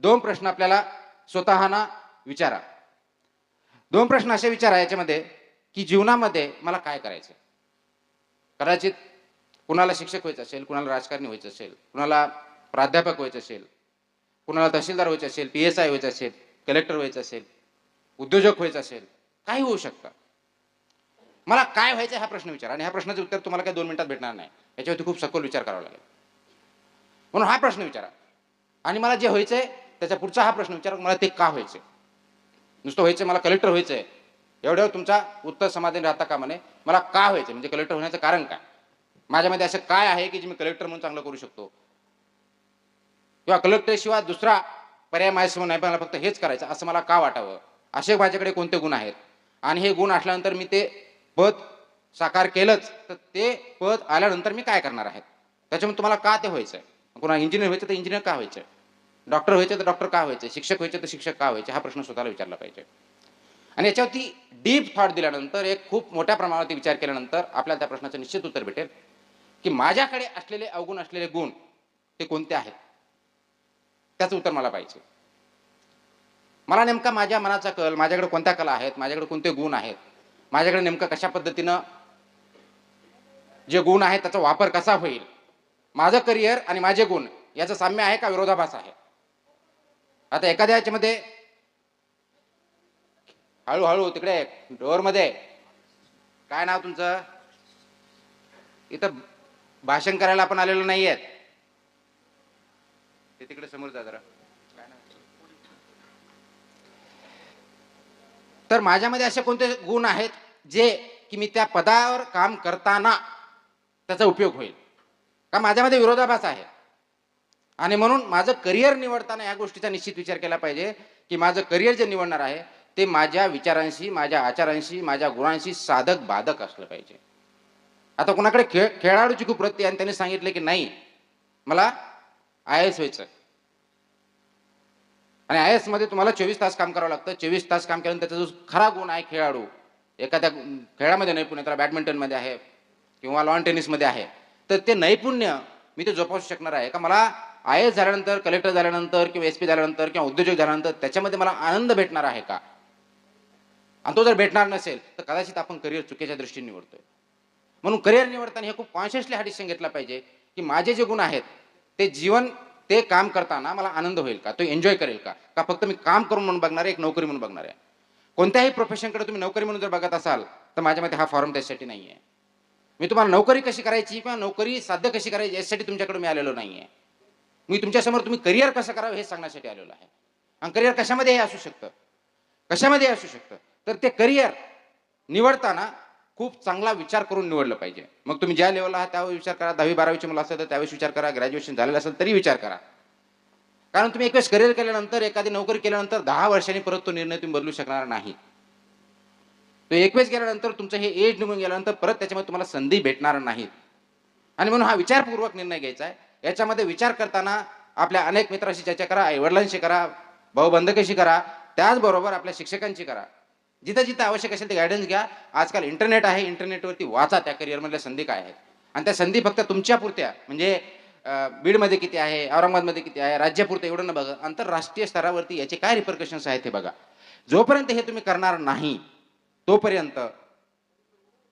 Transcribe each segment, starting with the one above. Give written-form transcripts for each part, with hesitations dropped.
दोन प्रश्न आपल्याला स्वतःना विचारा. दोन प्रश्न असे विचारा याच्यामध्ये की जीवनामध्ये मला काय करायचं. कदाचित कुणाला शिक्षक व्हायचं असेल, कुणाला राजकारणी व्हायचं असेल, कुणाला प्राध्यापक व्हायचं असेल, कुणाला तहसीलदार व्हायचं असेल, PSI व्हायचं असेल, कलेक्टर व्हायचं असेल, उद्योजक व्हायचं असेल, काही होऊ शकतं. मला काय व्हायचं हा प्रश्न विचारा आणि ह्या प्रश्नाचं उत्तर तुम्हाला काही 2 मिनिटात भेटणार नाही. याच्यावरती खूप सखोल विचार करावा लागेल. म्हणून हा प्रश्न विचारा आणि मला जे व्हायचंय त्याच्या पुढचा हा प्रश्न विचारा, मला ते का व्हायचंय. नुसतं व्हायचं मला कलेक्टर व्हायचंय एवढ्यावर तुमचा उत्तर समाधानी राहता कामा नये. मला का व्हायचं म्हणजे कलेक्टर होण्याचं कारण काय, माझ्यामध्ये असं काय आहे की जे मी कलेक्टर म्हणून चांगलं करू शकतो, किंवा कलेक्टर शिवाय दुसरा पर्याय माझ्यासमोर नाही, मला फक्त हेच करायचं असं मला का वाटावं, असे माझ्याकडे कोणते गुण आहेत आणि हे गुण असल्यानंतर मी ते पद साकार केलंच तर ते पद आल्यानंतर मी काय करणार आहे. त्याच्यामुळे तुम्हाला का ते व्हायचंय. कोणा इंजिनियर व्हायचं तर इंजिनियर का व्हायचंय, डॉक्टर व्हायचं तर डॉक्टर का व्हायचे, शिक्षक व्हायचे तर शिक्षक का व्हायचे, हा प्रश्न स्वतःला विचारला पाहिजे. आणि याच्यावरती डीप थॉट दिल्यानंतर, एक खूप मोठ्या प्रमाणावरती विचार केल्यानंतर आपल्याला त्या प्रश्नाचं निश्चित उत्तर भेटेल की माझ्याकडे असलेले अवगुण असलेले गुण ते कोणते आहेत. त्याचं उत्तर मला पाहिजे. मला नेमका माझ्या मनाचा कल, माझ्याकडे कोणत्या कला आहेत, माझ्याकडे कोणते गुण आहेत, माझ्याकडे नेमकं कशा पद्धतीनं जे गुण आहेत त्याचा वापर कसा होईल, माझं करिअर आणि माझे गुण याचं साम्य आहे का विरोधाभास आहे. आता एखाद्या याच्यामध्ये हळूहळू तिकडे डोअरमध्ये, काय नाव तुमचं, इथं भाषण करायला आपण आलेलो नाहीये, ते तिकडे समोर जा जरा. तर माझ्यामध्ये असे कोणते गुण आहेत जे की मी त्या पदावर काम करताना त्याचा उपयोग होईल का. माझ्यामध्ये विरोधाभास आहे आणि म्हणून माझं करिअर निवडताना या गोष्टीचा निश्चित विचार केला पाहिजे की माझं करिअर जे निवडणार आहे ते माझ्या विचारांशी, माझ्या आचारांशी, माझ्या गुणांशी साधक बाधक असलं पाहिजे. आता कोणाकडे खेळाडूची खूप वृत्ती आणि त्यांनी सांगितले की नाही मला IAS व्हायचं आणि IAS मध्ये तुम्हाला 24 तास काम करावं लागतं. 24 तास काम केल्यानंतर त्याचा जो खरा गुण आहे, खेळाडू एखाद्या खेळामध्ये नैपुण्य, त्याला बॅडमिंटनमध्ये आहे किंवा लॉन टेनिसमध्ये आहे, तर ते नैपुण्य मी ते जोपासू शकणार आहे का. मला IAS झाल्यानंतर, कलेक्टर झाल्यानंतर किंवा SP झाल्यानंतर किंवा उद्योजक झाल्यानंतर त्याच्यामध्ये मला आनंद भेटणार आहे का. आणि तो जर भेटणार नसेल तर कदाचित आपण करिअर चुकीच्या दृष्टीने निवडतोय. म्हणून करिअर निवडताना हे खूप कॉन्शियसली हा डिसिजन घेतला पाहिजे की माझे जे गुण आहेत ते जीवन, ते काम करताना मला आनंद होईल का, तो एन्जॉय करेल का, का फक्त मी काम करून म्हणून बघणार आहे, एक नोकरी म्हणून बघणार आहे. कोणत्याही प्रोफेशनकडे तुम्ही नोकरी म्हणून जर बघत असाल तर माझ्यामध्ये हा फॉर्म त्यासाठी नाही आहे. मी तुम्हाला नोकरी कशी करायची किंवा नोकरी साध्य कशी करायची यासाठी तुमच्याकडे मी आलेलो नाही आहे. मी तुमच्यासमोर तुम्ही करिअर कसं करावं हे सांगण्यासाठी आलेलो आहे. आणि करिअर कशामध्ये असू शकतं, कशामध्ये असू शकतं, तर ते करिअर निवडताना खूप चांगला विचार करून निवडलं पाहिजे. मग तुम्ही ज्या लेवलला आहात त्यावेळी विचार करा, 10वी-12वीची मुलं असेल तर त्यावेळेस विचार करा, ग्रॅज्युएशन झालेलं असेल तरी विचार करा. कारण तुम्ही एक वेळेस करिअर केल्यानंतर, एखादी नोकरी केल्यानंतर 10 वर्षांनी परत तो निर्णय तुम्ही बदलू शकणार नाही. तो एक वेळेस गेल्यानंतर तुमचं हे एज निघून गेल्यानंतर परत त्याच्यामध्ये तुम्हाला संधी भेटणार नाहीत. आणि म्हणून हा विचारपूर्वक निर्णय घ्यायचा आहे. याच्यामध्ये विचार करताना आपल्या अनेक मित्रांशी चर्चा करा, आईवडिलांशी करा, भाऊबंधकाशी करा, त्याचबरोबर आपल्या शिक्षकांची करा. जिथं जिथं आवश्यक असेल ते गायडन्स घ्या. आजकाल इंटरनेट आहे, इंटरनेटवरती वाचा त्या करिअरमधल्या संधी काय आहेत. आणि त्या संधी फक्त तुमच्या पुरत्या म्हणजे बीडमध्ये किती आहे, औरंगाबादमध्ये किती आहे, राज्यापुरतं एवढं न बघा, आंतरराष्ट्रीय स्तरावरती याचे काय रिपरकशन्स आहेत हे बघा. जोपर्यंत हे तुम्ही करणार नाही तोपर्यंत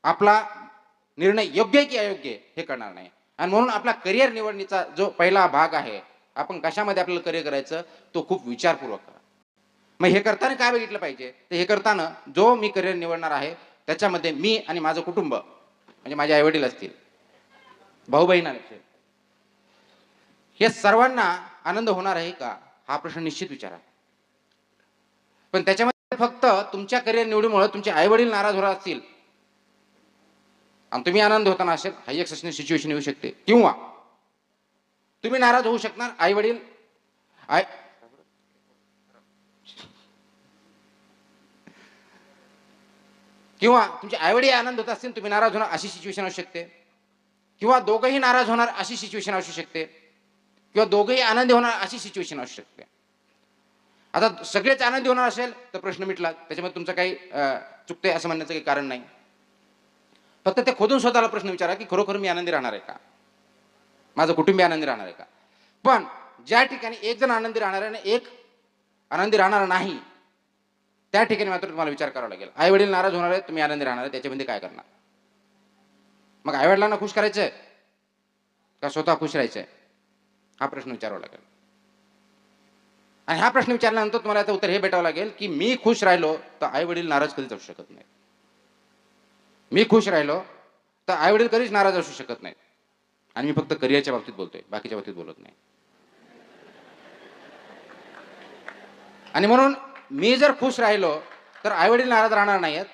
आपला निर्णय योग्य आहे की अयोग्य हे करणार नाही. आणि म्हणून आपला करिअर निवडणीचा जो पहिला भाग आहे, आपण कशामध्ये आपल्याला करिअर करायचं तो खूप विचारपूर्वक करा. मग हे करताना काय बघितलं पाहिजे, तर हे करताना जो मी करिअर निवडणार आहे त्याच्यामध्ये मी आणि माझं कुटुंब म्हणजे माझे आईवडील असतील, भाऊ बहीण असतील, हे सर्वांना आनंद होणार आहे का हा प्रश्न निश्चित विचारा. पण त्याच्यामध्ये फक्त तुमच्या करिअर निवडीमुळे तुमचे आईवडील नाराज होणार असतील आणि तुम्ही आनंद होताना असेल, हा एक सिच्युएशन येऊ शकते. किंवा तुम्ही नाराज होऊ शकणार, आईवडील किंवा तुमचे आईवडील आनंद होत असतील, तुम्ही नाराज होणार अशी सिच्युएशन असू शकते. किंवा दोघंही नाराज होणार अशी सिच्युएशन असू शकते. किंवा दोघंही आनंदी होणार अशी सिच्युएशन असू शकते. आता सगळेच आनंदी होणार असेल तर प्रश्न मिटला, त्याच्यामध्ये तुमचं काही चुकते असं म्हणण्याचं काही कारण नाही. फक्त ते खोदून स्वतःला प्रश्न विचारा की खरोखर मी आनंदी राहणार आहे का, माझं कुटुंबीय आनंदी राहणार आहे का. पण ज्या ठिकाणी एक जण आनंदी राहणार आहे आणि एक आनंदी राहणार नाही, त्या ठिकाणी मात्र तुम्हाला विचार करावा लागेल. आई वडील नाराज होणार आहेत, तुम्ही आनंदी राहणार आहे, त्याच्यामध्ये काय करणार? मग आई वडिलांना खुश करायचंय का स्वतः खुश राहायचंय, हा प्रश्न विचारावा लागेल. आणि हा प्रश्न विचारल्यानंतर तुम्हाला याचं उत्तर हे भेटावं लागेल की मी खुश राहिलो तर आई वडील नाराज कधीच असू शकत नाही. मी खुश राहिलो तर आई वडील कधीच नाराज असू शकत नाहीत. आणि मी फक्त करिअरच्या बाबतीत बोलतोय, बाकीच्या बाबतीत बोलत नाही. आणि म्हणून मी जर खुश राहिलो तर आई वडील नाराज राहणार नाहीत.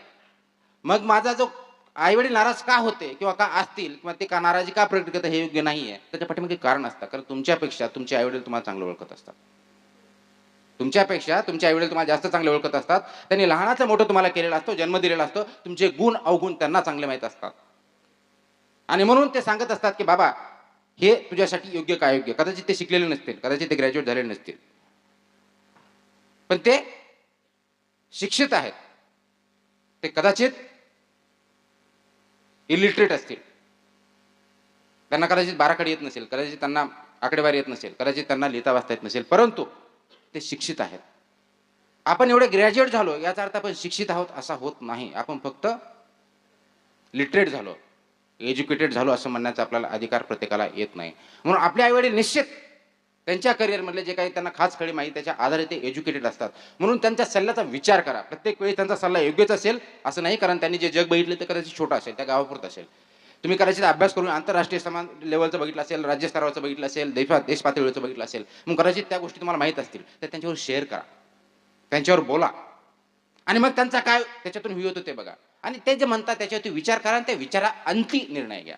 मग माझा जो आई वडील नाराज का होते किंवा का असतील किंवा ते का नाराजी का प्रकट करतात हे योग्य नाहीये, त्याच्या पाठीमागे कारण असतं. कारण तुमच्यापेक्षा तुमचे आई वडील तुम्हाला चांगलं ओळखत असतात. तुमच्यापेक्षा तुमचे आई वडील तुम्हाला जास्त चांगले ओळखत असतात. त्यांनी लहानाचं मोठं तुम्हाला केलेला असतो, जन्म दिलेला असतो. तुमचे गुण अवगुण त्यांना चांगले माहीत असतात. आणि म्हणून ते सांगत असतात की बाबा हे तुझ्यासाठी योग्य काय योग्य. कदाचित ते शिकलेले नसतील, कदाचित ते ग्रॅज्युएट झालेले नसतील, पण ते शिक्षित आहेत. ते कदाचित इलिटरेट असतील, त्यांना कदाचित बाराखडी येत नसेल, कदाचित त्यांना आकडेवारी येत नसेल, कदाचित त्यांना लिहिता वाचता येत नसेल, परंतु ते शिक्षित आहेत. आपण एवढे ग्रॅज्युएट झालो याचा अर्थ आपण शिक्षित आहोत असा होत नाही. आपण फक्त लिटरेट झालो, एज्युकेटेड झालो असं म्हणण्याचा आपल्याला अधिकार प्रत्येकाला येत नाही. म्हणून आपले आईवडील निश्चित त्यांच्या करिअरमधले जे काही त्यांना खास खडी माहिती त्याच्या आधारे ते एज्युकेटेड असतात. म्हणून त्यांच्या सल्ल्याचा विचार करा. प्रत्येक वेळी त्यांचा सल्ला योग्यच असेल असं नाही, कारण त्यांनी जे जग बघितले ते कदाचित छोटं असेल, त्या गावापुरतं असेल. तुम्ही कदाचित अभ्यास करून आंतरराष्ट्रीय समान लेवलचं बघितलं असेल, राज्य स्तरावरचं बघितलं असेल, देश पातळीवरचं बघितलं असेल, मग कदाचित त्या गोष्टी तुम्हाला माहीत असतील, तर त्यांच्यावर शेअर करा, त्यांच्यावर बोला आणि मग त्यांचा काय त्याच्यातून व्ह्यू होतो ते बघा. आणि ते जे म्हणतात त्याच्यावरती विचार करा आणि त्या विचारा अंती निर्णय घ्या.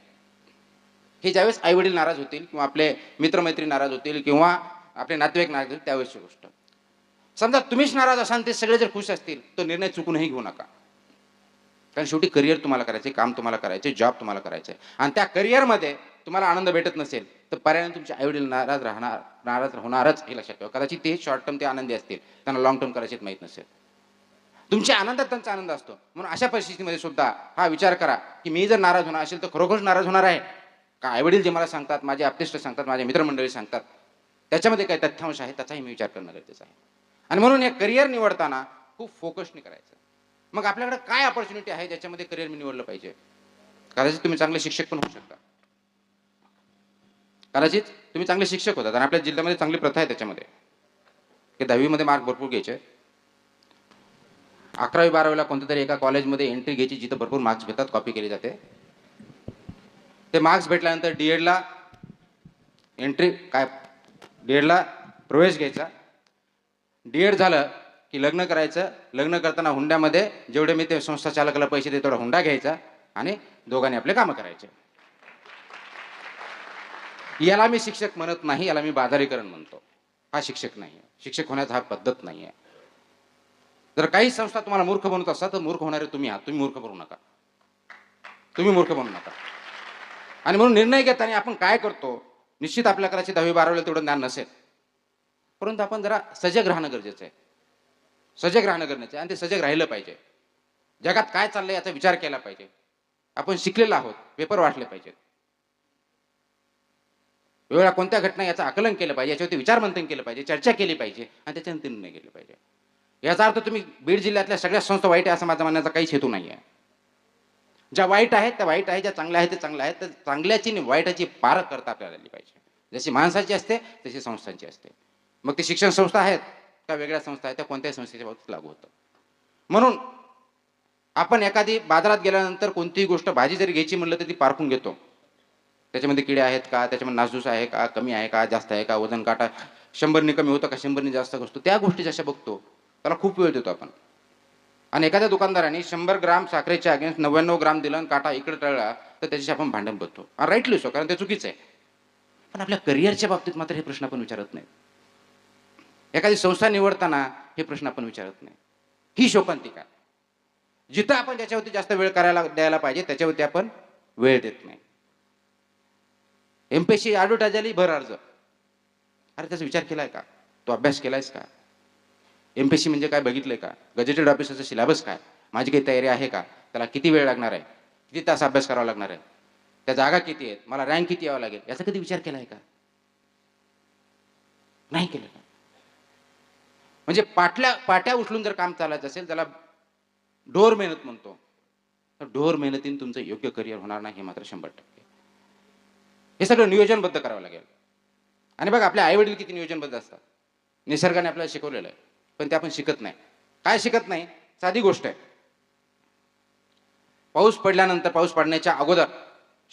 हे ज्यावेळेस आई वडील नाराज होतील किंवा आपले मित्रमैत्री नाराज होतील किंवा आपले नातेवाईक नाराज होतील त्यावेळेसची गोष्ट. समजा तुम्हीच नाराज असाल, ते सगळे जर खुश असतील, तो निर्णय चुकूनही घेऊ नका. कारण शेवटी करिअर तुम्हाला करायचे, काम तुम्हाला करायचे, जॉब तुम्हाला करायचे, आणि त्या करिअरमध्ये तुम्हाला आनंद भेटत नसेल तर पर्यायाने तुमचे आई वडील नाराज होणारच हे लक्षात ठेवा. कदाचित ते शॉर्ट टर्म ते आनंदी असतील, त्यांना लॉंग टर्म करायचे माहीत नसेल. तुमच्या आनंदात त्यांचा आनंद असतो. म्हणून अशा परिस्थितीमध्ये सुद्धा हा विचार करा की मी जर नाराज होणार असेल तर खरोखर नाराज होणार आहे का आईवडील जे मला सांगतात, माझे आप्तेष्ट सांगतात, माझे मित्रमंडळी सांगतात, त्याच्यामध्ये काही तथ्यांश आहे त्याचाही मी विचार करणं गरजेचं आहे. आणि म्हणून हे करिअर निवडताना खूप फोकसने करायचं. मग आपल्याकडे काय ऑपॉर्च्युनिटी आहे ज्याच्यामध्ये करिअर मी निवडलं पाहिजे. कदाचित तुम्ही चांगले शिक्षक पण होऊ शकता, कदाचित तुम्ही चांगले शिक्षक होतात आणि आपल्या जिल्ह्यामध्ये चांगली प्रथा आहे त्याच्यामध्ये की 10वी मध्ये मार्क भरपूर घ्यायचे, 11वी 12वीला कोणत्या तरी एका कॉलेजमध्ये एंट्री घ्यायची जिथं भरपूर मार्क्स भेटतात, कॉपी केली जाते. ते मार्क्स भेटल्यानंतर डीएडला एंट्री काय डीएडला प्रवेश घ्यायचा. डीएड झालं की लग्न करायचं. लग्न करताना हुंड्यामध्ये जेवढे मी ते संस्था चालकाला पैसे देतो तेवढा हुंडा घ्यायचा आणि दोघांनी आपले कामं करायचे. याला मी शिक्षक म्हणत नाही, याला मी बाजारीकरण म्हणतो. हा शिक्षक नाही आहे. शिक्षक होण्याचा हा पद्धत नाही आहे. जर काही संस्था तुम्हाला मूर्ख बनवत असतात तर मूर्ख होणारे तुम्ही आहात. तुम्ही मूर्ख बनू नका, तुम्ही मूर्ख बनू नका. आणि म्हणून निर्णय घेताना आपण काय करतो, निश्चित आपल्या कदाचित 10वी 12वीला तेवढं ज्ञान नसेल, परंतु आपण जरा सजग राहणं गरजेचं आहे. सजग राहणं गरजेचं आहे आणि ते सजग राहिलं पाहिजे. जगात काय चाललंय याचा विचार केला पाहिजे. आपण शिकलेलो आहोत, पेपर वाचले पाहिजेत, वेळा कोणत्या घटना याचं आकलन केलं पाहिजे, याच्यावरती विचारमंथन केलं पाहिजे, चर्चा केली पाहिजे आणि त्याच्यानंतर निर्णय घेतले पाहिजे. याचा अर्थ तुम्ही बीड जिल्ह्यातल्या सगळ्या संस्था वाईट आहे असं माझा म्हणण्याचा काहीच हेतू नाही आहे. ज्या वाईट आहेत त्या वाईट आहे, ज्या चांगल्या आहेत ते चांगल्या आहेत. तर चांगल्याची आणि वाईटाची पारख करता आपल्याला आली पाहिजे. जशी माणसाची असते तशी संस्थांची असते. मग ते शिक्षण संस्था आहेत का वेगळ्या संस्था आहेत, त्या कोणत्याही संस्थेच्या बाबतीत लागू होतं. म्हणून आपण एखादी बाजारात गेल्यानंतर कोणतीही गोष्ट भाजी जरी घ्यायची म्हणलं तर ती पारखून घेतो. त्याच्यामध्ये किडे आहेत का, त्याच्यामध्ये नासधूस आहे का, कमी आहे का, जास्त आहे का, वजन काटा 100ने कमी होतं का, 100ने जास्त असतो, त्या गोष्टी जशा बघतो त्याला खूप वेळ देतो आपण. आणि एखाद्या दुकानदाराने 100 ग्राम साखरेच्या अगेन्स्ट 99 ग्राम दिलं आणि काटा इकडे टळला तर त्याच्याशी आपण भांडण बघतो. आणि राईटली सो, कारण ते चुकीचं आहे. पण आपल्या करिअरच्या बाबतीत मात्र हे प्रश्न आपण विचारत नाही. एखादी संस्था निवडताना हे प्रश्न आपण विचारत नाही. ही शोकांतिका. जिथं आपण ज्याच्यावरती जास्त वेळ द्यायला पाहिजे त्याच्यावरती आपण वेळ देत नाही. एमपीएससी ॲडव्हर्टाइज आली, भर अर्ज. अरे त्याचा विचार केलाय का, तो अभ्यास केलायस का, एमपीएससी म्हणजे काय बघितलंय का, गजेटेड ऑफिसरचा सिलेबस काय, माझी काही तयारी आहे का, त्याला किती वेळ लागणार आहे, किती तास अभ्यास करावा लागणार आहे, त्या जागा किती आहेत, मला रँक किती यावं लागेल, याचा कधी विचार केलाय का, नाही केलं का. म्हणजे पाट्या उचलून जर काम चालायचं असेल त्याला ढोर मेहनत म्हणतो, तर ढोर मेहनतीने तुमचं योग्य करिअर होणार नाही, हे मात्र 100%. हे सगळं नियोजनबद्ध करावं लागेल. आणि बघा आपले आई वडील किती नियोजनबद्ध असतात. निसर्गाने आपल्याला शिकवलेलं आहे, पण ते आपण शिकत नाही. काय शिकत नाही? साधी गोष्ट आहे. पाऊस पडल्यानंतर, पाऊस पडण्याच्या अगोदर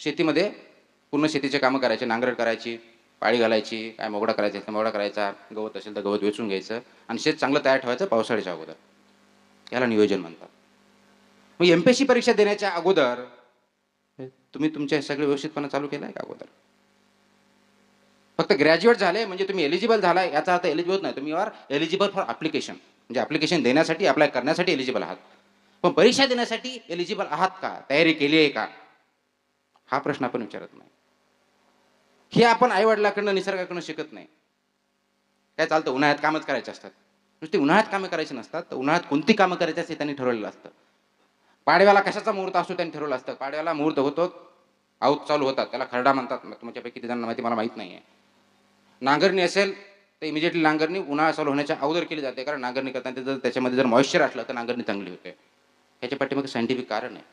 शेतीमध्ये पूर्ण शेतीचे कामं करायचे, नांगरट करायची, पाळी घालायची, काय मोगडा करायचा तर मोगडा करायचा, गवत असेल तर गवत वेचून घ्यायचं आणि शेत चांगलं तयार ठेवायचं पावसाळ्याच्या अगोदर. याला नियोजन म्हणतात. मग एमपीएससी परीक्षा देण्याच्या अगोदर तुम्ही तुमच्या सगळे व्यवस्थितपणे चालू केलं आहे का अगोदर? फक्त ग्रॅज्युएट झाले म्हणजे तुम्ही एलिजिबल झाला याचा अर्थ एलिजिबल नाही, तुम्ही आर एलिजिबल फॉर ॲप्लिकेशन, म्हणजे ॲप्लिकेशन देण्यासाठी, अप्लाय करण्यासाठी एलिजिबल आहात. पण परीक्षा देण्यासाठी एलिजिबल आहात का, तयारी केली आहे का, हा प्रश्न आपण विचारत नाही. हे आपण आईवडिलाकडनं, निसर्गाकडनं शिकत नाही. काय चालतं, उन्हाळ्यात कामच करायचे असतात. नुसती उन्हाळ्यात कामं करायची नसतात, तर उन्हाळ्यात कोणती कामं करायची असते त्यांनी ठरवलेलं असतं. पाडव्याला कशाचा मुहूर्त असतो त्यांनी ठरवलं असतं. पाडव्याला मुहूर्त होतो, आऊत चालू होतात, त्याला खरडा म्हणतात. तुमच्यापैकी किती जणांना माहिती, मला माहीत नाही आहे. नांगरणी असेल तर इमिजिएटली नांगरणी उन्हाळा चालू होण्याच्या अगोदर केली जाते, कारण नांगरणी करताना जर त्याच्यामध्ये जर मॉइश्चर असलं तर नांगरणी चांगली होते. ह्याच्या पाठीमागे सायंटिफिक कारण आहे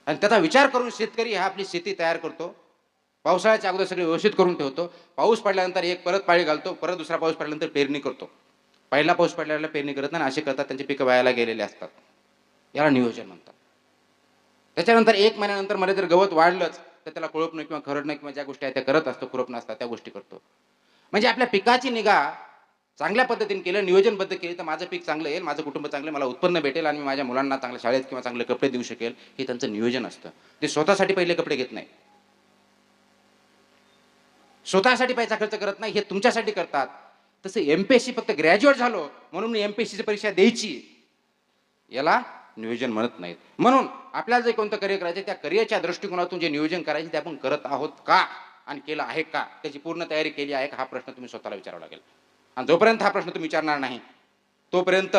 आणि त्याचा विचार करून शेतकरी हा आपली शेती तयार करतो. पावसाळ्याच्या अगोदर सगळे व्यवस्थित करून ठेवतो. पाऊस पडल्यानंतर एक परत पाळी घालतो, परत दुसरा पाऊस पडल्यानंतर पेरणी करतो. पहिला पाऊस पडल्यावर पेरणी करत नाही, असे करतात त्यांची पिकं वायाला गेलेले असतात. याला नियोजन म्हणतात. त्याच्यानंतर 1 महिन्यानंतर मध्ये जर गवत वाढलंच तर त्याला कोळपणं किंवा खरडणं किंवा ज्या गोष्टी आहेत त्या करत असतो, खुरपणं असतात त्या गोष्टी करतो. म्हणजे आपल्या पिकाची निगा चांगल्या पद्धतीने केलं, नियोजनबद्ध केली तर माझं पीक चांगलं येईल, माझं कुटुंब चांगलं, मला उत्पन्न भेटेल आणि मी माझ्या मुलांना चांगल्या शाळेत किंवा चांगले कपडे देऊ शकेल. हे त्यांचं नियोजन असतं. ते स्वतःसाठी पहिले कपडे घेत नाही, स्वतःसाठी पैसा खर्च करत नाही, हे तुमच्यासाठी करतात. तसं एमपीएससी फक्त ग्रॅज्युएट झालो म्हणून मी एमपीएससीची परीक्षा द्यायची, याला नियोजन म्हणत नाहीत. म्हणून आपल्याला जे कोणतं करिअर करायचं त्या करिअरच्या दृष्टिकोनातून जे नियोजन करायचे ते आपण करत आहोत का आणि केलं आहे का, त्याची पूर्ण तयारी केली आहे का, हा प्रश्न तुम्ही स्वतःला विचारावा लागेल. आणि जोपर्यंत हा प्रश्न तुम्ही विचारणार नाही तोपर्यंत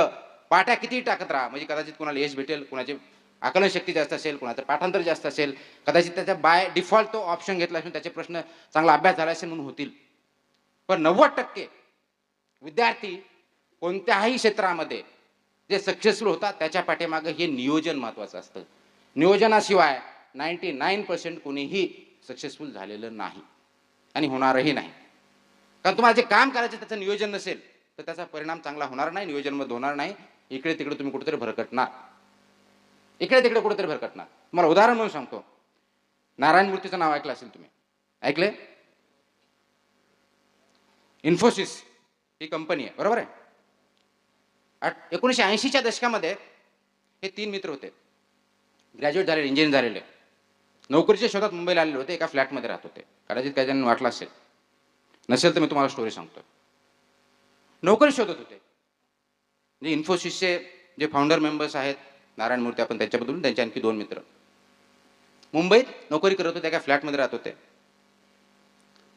पाट्या किती टाकत राहा, म्हणजे कदाचित कोणाला यश भेटेल, कोणाची आकलन शक्ती जास्त असेल, कोणाचं पाठांतर जास्त असेल, कदाचित त्याच्या बाय डिफॉल्ट तो ऑप्शन घेतला असून त्याचे प्रश्न चांगला अभ्यास झाला असेल म्हणून होतील. पण 90% विद्यार्थी कोणत्याही क्षेत्रामध्ये जे सक्सेसफुल होतात त्याच्या पाठीमागे हे नियोजन महत्वाचं असतं. नियोजनाशिवाय 99% कोणीही सक्सेसफुल झालेलं नाही आणि होणारही नाही. कारण तुम्हाला जे काम करायचं त्याचं नियोजन नसेल तर त्याचा परिणाम चांगला होणार नाही, नियोजनमध्ये होणार नाही. इकडे तिकडे तुम्ही कुठेतरी भरकटणार, इकडे तिकडे कुठेतरी भरकटणार. तुम्हाला उदाहरण म्हणून सांगतो, नारायण मूर्तीचं नाव ऐकलं असेल तुम्ही, ऐकले? इन्फोसिस ही कंपनी आहे, बरोबर आहे. 1980च्या दशकामध्ये हे 3 मित्र होते, ग्रॅज्युएट झालेले, इंजिनियर झालेले, नोकरीच्या शोधात मुंबईला आलेले होते. एका फ्लॅटमध्ये राहत होते. कदाचित काही जणांना वाटलं असेल, नसेल तर मी तुम्हाला स्टोरी सांगतो. नोकरी शोधत होते. म्हणजे इन्फोसिसचे जे फाउंडर मेंबर्स आहेत नारायण मूर्ती, आपण त्यांच्याबद्दल, त्यांचे आणखी 2 मित्र मुंबईत नोकरी करत होते, एका फ्लॅटमध्ये राहत होते.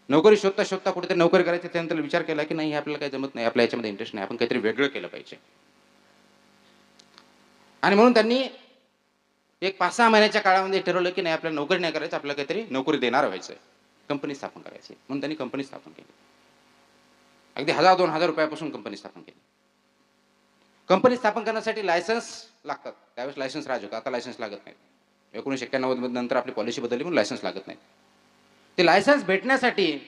नोकरी शोधता शोधता कुठेतरी नोकरी करायची, त्यानंतर विचार केला की नाही, आपल्याला काही जमत नाही, आपल्या याच्यामध्ये इंटरेस्ट नाही, आपण काहीतरी वेगळं केलं पाहिजे. आणि म्हणून त्यांनी एक 5-6 महिन्याच्या काळामध्ये ठरवलं की नाही, आपल्याला नोकरी नाही करायचं, आपल्याला काहीतरी नोकरी देणार व्हायचं, कंपनी स्थापन करायची. म्हणून त्यांनी कंपनी स्थापन केली. अगदी 1000-2000 रुपयापासून कंपनी स्थापन केली. कंपनी स्थापन करण्यासाठी लायसन्स लागतात. त्यावेळेस लायसन्स राज होता, आता लायसन्स लागत नाही. 1991 नंतर आपली पॉलिसी बदलली म्हणून लायसन्स लागत नाही. ते लायसन्स भेटण्यासाठी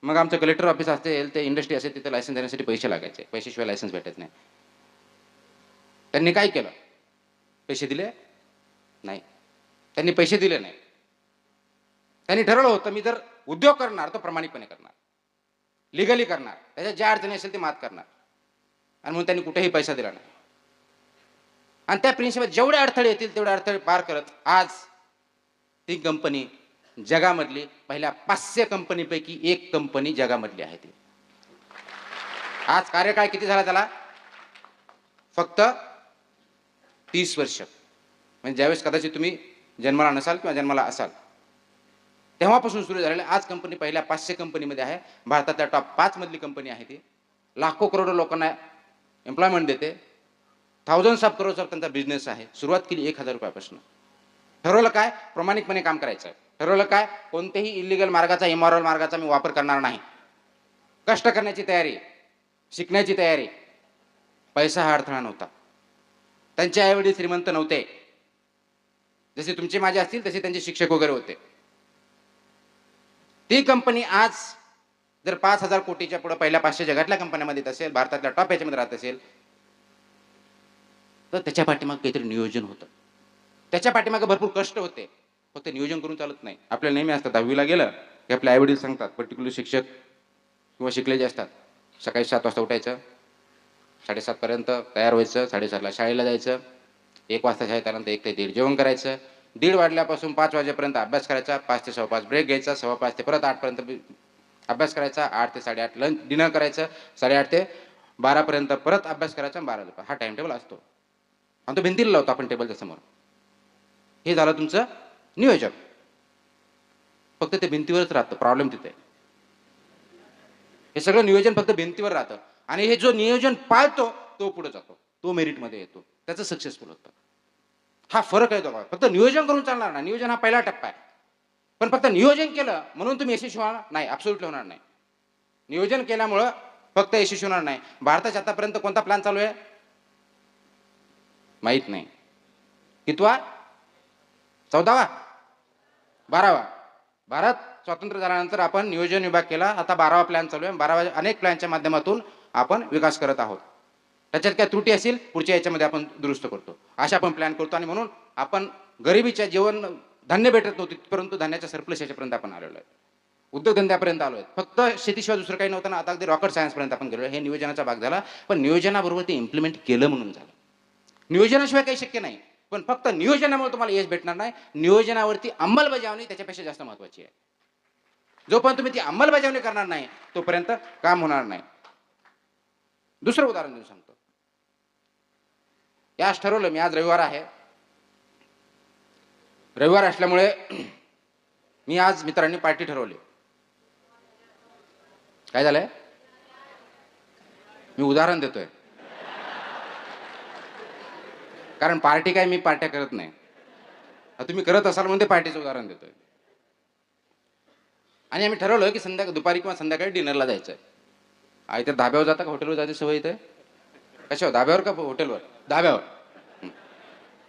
मग आमचं कलेक्टर ऑफिस असेल, ते इंडस्ट्री असेल, तिथे लायसन्स देण्यासाठी पैसे लागायचे. पैशाशिवाय लायसन्स भेटत नाही. त्यांनी काय केलं? पैसे दिले नाही. त्यांनी पैसे दिले नाही. त्यांनी ठरवलं होतं मी जर उद्योग करणार तर प्रामाणिकपणे करणार, लिगली करणार, त्याच्यात ज्या अडचणी असेल ते मात करणार. आणि म्हणून त्यांनी कुठेही पैसा दिला नाही. आणि त्या प्रिन्सिपल जेवढे अडथळे येतील तेवढे अडथळे पार करत आज ती कंपनी जगामधली पहिल्या 500 कंपनीपैकी एक कंपनी जगामधली आहे. ती आज कार्यकाळ किती झाला त्याला? फक्त 30 वर्ष. म्हणजे ज्यावेळेस कदाचित तुम्ही जन्माला नसाल किंवा जन्माला असाल तेव्हापासून सुरू झालेलं. आज कंपनी पहिल्या 500 कंपनीमध्ये आहे. भारतातल्या टॉप 5 मधली कंपनी आहे ती. लाखो करोडो लोकांना एम्प्लॉयमेंट देते. थाउजंड्स ऑफ करोड्स ऑफ त्यांचा बिझनेस आहे. सुरुवात केली 1000 रुपयापासून. ठरवलं काय? प्रामाणिकपणे काम करायचं. ठरवलं काय? कोणत्याही इलिगल मार्गाचा, इमॉरल मार्गाचा मी वापर करणार नाही. कष्ट करण्याची तयारी, शिकण्याची तयारी, पैसा हा अडथळा नव्हता. त्यांचे आईवडील श्रीमंत नव्हते, जसे तुमचे माझे असतील तसे त्यांचे शिक्षक वगैरे होते. ती कंपनी आज जर 5,000 कोटीच्या पुढे पहिल्या 500 जगातल्या कंपन्यांमध्ये येत असेल, भारतातल्या टॉप याच्यामध्ये राहत असेल, तर त्याच्या पाठीमागे काहीतरी नियोजन होतं. त्याच्या पाठीमागे भरपूर कष्ट होते. फक्त नियोजन करून चालत नाही. आपल्याला नेहमी असतं 10वीला गेलं की आपले आईवडील सांगतात, पर्टिक्युलर शिक्षक किंवा शिकलेले असतात, सकाळी 7 वाजता उठायचं, 7:30 पर्यंत तयार व्हायचं, 7:30ला शाळेला जायचं, 1 वाजता शाळेत आल्यानंतर 1 ते 1:30 जेवण करायचं, 1:30 वाजल्यापासून 5 वाजेपर्यंत अभ्यास करायचा, 5 ते 5:15 ब्रेक घ्यायचा, 5:15 ते परत 8 पर्यंत अभ्यास करायचा, 8 ते 8:30 लंच डिनर करायचं, 8:30 ते 12 पर्यंत परत अभ्यास करायचा, 12 हा टाइम टेबल असतो. आणि तो भिंतीला लावतो आपण टेबलच्या समोर. हे झालं तुमचं नियोजन. फक्त ते भिंतीवरच राहतं, प्रॉब्लेम तिथे. हे सगळं नियोजन फक्त भिंतीवर राहतं. आणि हे जो नियोजन पाळतो तो पुढे जातो, तो मेरिटमध्ये येतो, त्याचं सक्सेसफुल होतं. हा फरक आहे तो. फक्त नियोजन करून चालणार नाही. नियोजन हा पहिला टप्पा आहे. पण फक्त नियोजन केलं म्हणून तुम्ही यशस्वी होणार नाही, ॲब्सोल्युटली होणार नाही. नियोजन केल्यामुळं फक्त यशस्वी होणार नाही. भारताच्या आतापर्यंत कोणता प्लॅन चालू आहे माहित नाही. कितवा? 14वा? 12वा? भारत स्वातंत्र्य झाल्यानंतर आपण नियोजन विभाग केला. आता 12वा प्लॅन चालू आहे. 12वा अनेक प्लॅनच्या माध्यमातून आपण विकास करत आहोत. त्याच्यात काय त्रुटी असेल पुढच्या याच्यामध्ये आपण दुरुस्त करतो. अशा आपण प्लॅन करतो. आणि म्हणून आपण गरिबीच्या जेवण धान्य भेटत नव्हती, परंतु धान्याच्या सरप्लस याच्यापर्यंत आपण आलेलो आहे. उद्योगधंद्यापर्यंत आलो आहे. फक्त शेतीशिवाय दुसरं काही नव्हतं ना. आता अगदी रॉकेट सायन्सपर्यंत आपण गेलो. हे नियोजनाचा भाग झाला. पण नियोजनाबरोबर ते इम्प्लिमेंट केलं म्हणून झालं. नियोजनाशिवाय काही शक्य नाही. पण फक्त नियोजनामुळे तुम्हाला यश भेटणार नाही. नियोजनावरती अंमलबजावणी त्याच्यापेक्षा जास्त महत्वाची आहे. जोपर्यंत तुम्ही ती अंमलबजावणी करणार नाही तोपर्यंत काम होणार नाही. दुसरं उदाहरण देऊन सांगतो. याच ठरवलं मी, आज रविवार आहे. रविवार असल्यामुळे मी आज मित्रांनी पार्टी ठरवली. काय झालंय? मी उदाहरण देतोय, कारण पार्टी काय मी पार्ट्या करत नाही. तुम्ही करत असाल म्हणून ते पार्टीचं उदाहरण देतोय. आणि आम्ही ठरवलं की दुपारी किंवा संध्याकाळी डिनरला जायचं आहे. इथे धाब्यावर जाता का हॉटेलवर जायची सवय इथे? कशावर? धाब्यावर का हॉटेलवर? धाब्यावर.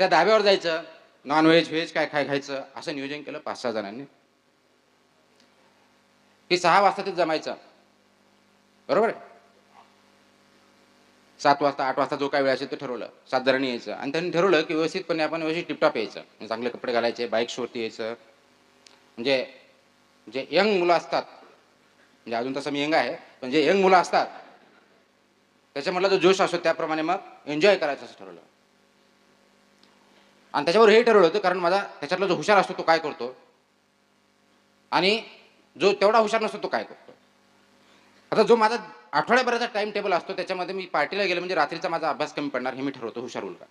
त्या धाब्यावर जायचं, नॉनव्हेज व्हेज काय खायचं असं नियोजन केलं 5-6 जणांनी. की 6 वाजता ते जमायचं, बरोबर आहे. 7 वाजता 8 वाजता जो काय वेळ असेल ते ठरवलं. 7 जणांनी यायचं. आणि त्यांनी ठरवलं की व्यवस्थितपणे आपण व्यवस्थित टिपटॉप यायचं, चांगले कपडे घालायचे, बाईक शोधती यायचं. म्हणजे जे यंग मुलं असतात, म्हणजे अजून तसं मी यंग आहे, पण जे यंग मुलं असतात त्याच्यामधला जो जोश असतो त्याप्रमाणे मग एन्जॉय करायचं असं ठरवलं. आणि त्याच्यावर हे ठरवलं होतं, कारण माझा त्याच्यातला जो हुशार असतो तो काय करतो आणि जो तेवढा हुशार नसतो तो काय करतो. आता जो माझा आठवड्याभराचा टाइम टेबल असतो त्याच्यामध्ये मी पार्टीला गेलो म्हणजे रात्रीचा माझा अभ्यास कमी पडणार हे मी ठरवतो, हुशार होईल का,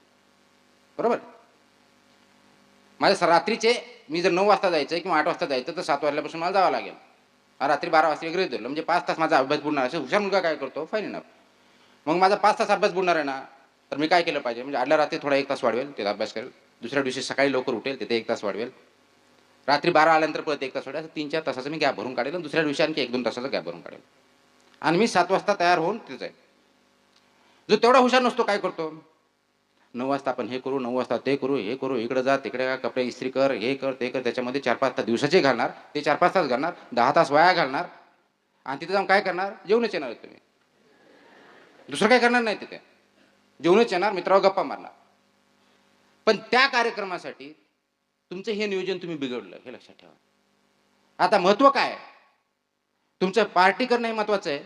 बरोबर. माझ्या रात्रीचे मी जर 9 वाजता जायचं किंवा 8 वाजता जायचं तर 7 वाजल्यापासून मला जावं लागेल. रात्री 12 वाजता वगैरे धरलं म्हणजे 5 तास माझा अभ्यास बुडणार. असे हुशार मुलगा काय करतो, फाईन इनफ. मग माझा 5 तास अभ्यास बुडणार आहे ना, तर मी काय केलं पाहिजे, म्हणजे आदल्या रात्री थोडा 1 तास वाढवेल, त्याचा अभ्यास करेल. दुसऱ्या दिवशी सकाळी लवकर उठेल, तिथे 1 तास वाढवेल. रात्री 12 आल्यानंतर परत 1 तास वाढेल. असं 3-4 तासाचं मी गॅप भरून काढेल. आणि दुसऱ्या दिवशी आणखी 1-2 तासाचा गॅप भरून काढेल. आणि मी 7 वाजता तयार होऊन तिथे जाईल. जो तेवढा हुशार नसतो काय करतो, 9 वाजता आपण हे करू, 9 वाजता ते करू, हे करू, इकडे जा तिकडे जा, कपडे इस्त्री कर, हे कर ते कर. त्याच्यामध्ये 4-5 तास दिवसाचे घालणार, ते 4-5 तास घालणार, 10 तास वाया घालणार. आणि तिथे जाऊन काय करणार, जेवणच येणार तुम्ही, दुसरं काय करणार नाही. तिथे जेवणच येणार, मित्रावर गप्पा मारणार. पण त्या कार्यक्रमासाठी तुमचं हे नियोजन तुम्ही बिघडलं हे लक्षात ठेवा. आता महत्व काय, तुमचं पार्टी करणं हे महत्वाचं आहे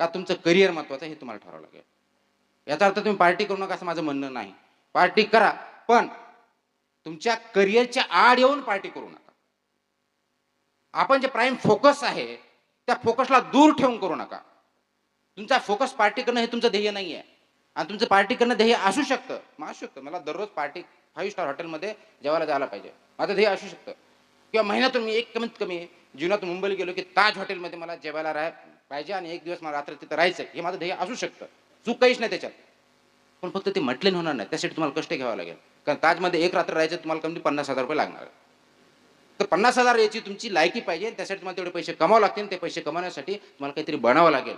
का तुमचं करिअर महत्वाचं आहे हे तुम्हाला ठरवावं लागेल. याचा अर्थ तुम्ही पार्टी करू नका असं माझं म्हणणं नाही. पार्टी करा, पण तुमच्या करिअरच्या आड येऊन पार्टी करू नका. आपण जे प्राईम फोकस आहे त्या फोकसला दूर ठेवून करू नका. तुमचा फोकस पार्टी करणं हे तुमचं ध्येय नाही आहे. आणि तुमचं पार्टी करणं ध्येय असू शकतं, मग असू शकतं मला दररोज पार्टी 5 स्टार हॉटेलमध्ये जेवायला जायला पाहिजे, माझं ध्येय असू शकतं. किंवा महिन्यातून मी एक कमीत कमी जीवनातून मुंबईला गेलो की ताज हॉटेलमध्ये मला जेवायला पाहिजे आणि 1 दिवस मला रात्र तिथं राहायचं, हे माझं ध्येय असू शकतं. चूक काहीच नाही त्याच्यात. पण फक्त ते म्हटलेलं होणार नाही, त्यासाठी तुम्हाला कष्ट घ्यावं लागेल. कारण ताजमध्ये 1 रात्र राहायचं तुम्हाला कमी 50,000 रुपये लागणार. तर 50,000 याची तुमची लायकी पाहिजे. त्यासाठी तुम्हाला तेवढे पैसे कमावं लागतील. ते पैसे कमावण्यासाठी तुम्हाला काहीतरी बनावं लागेल.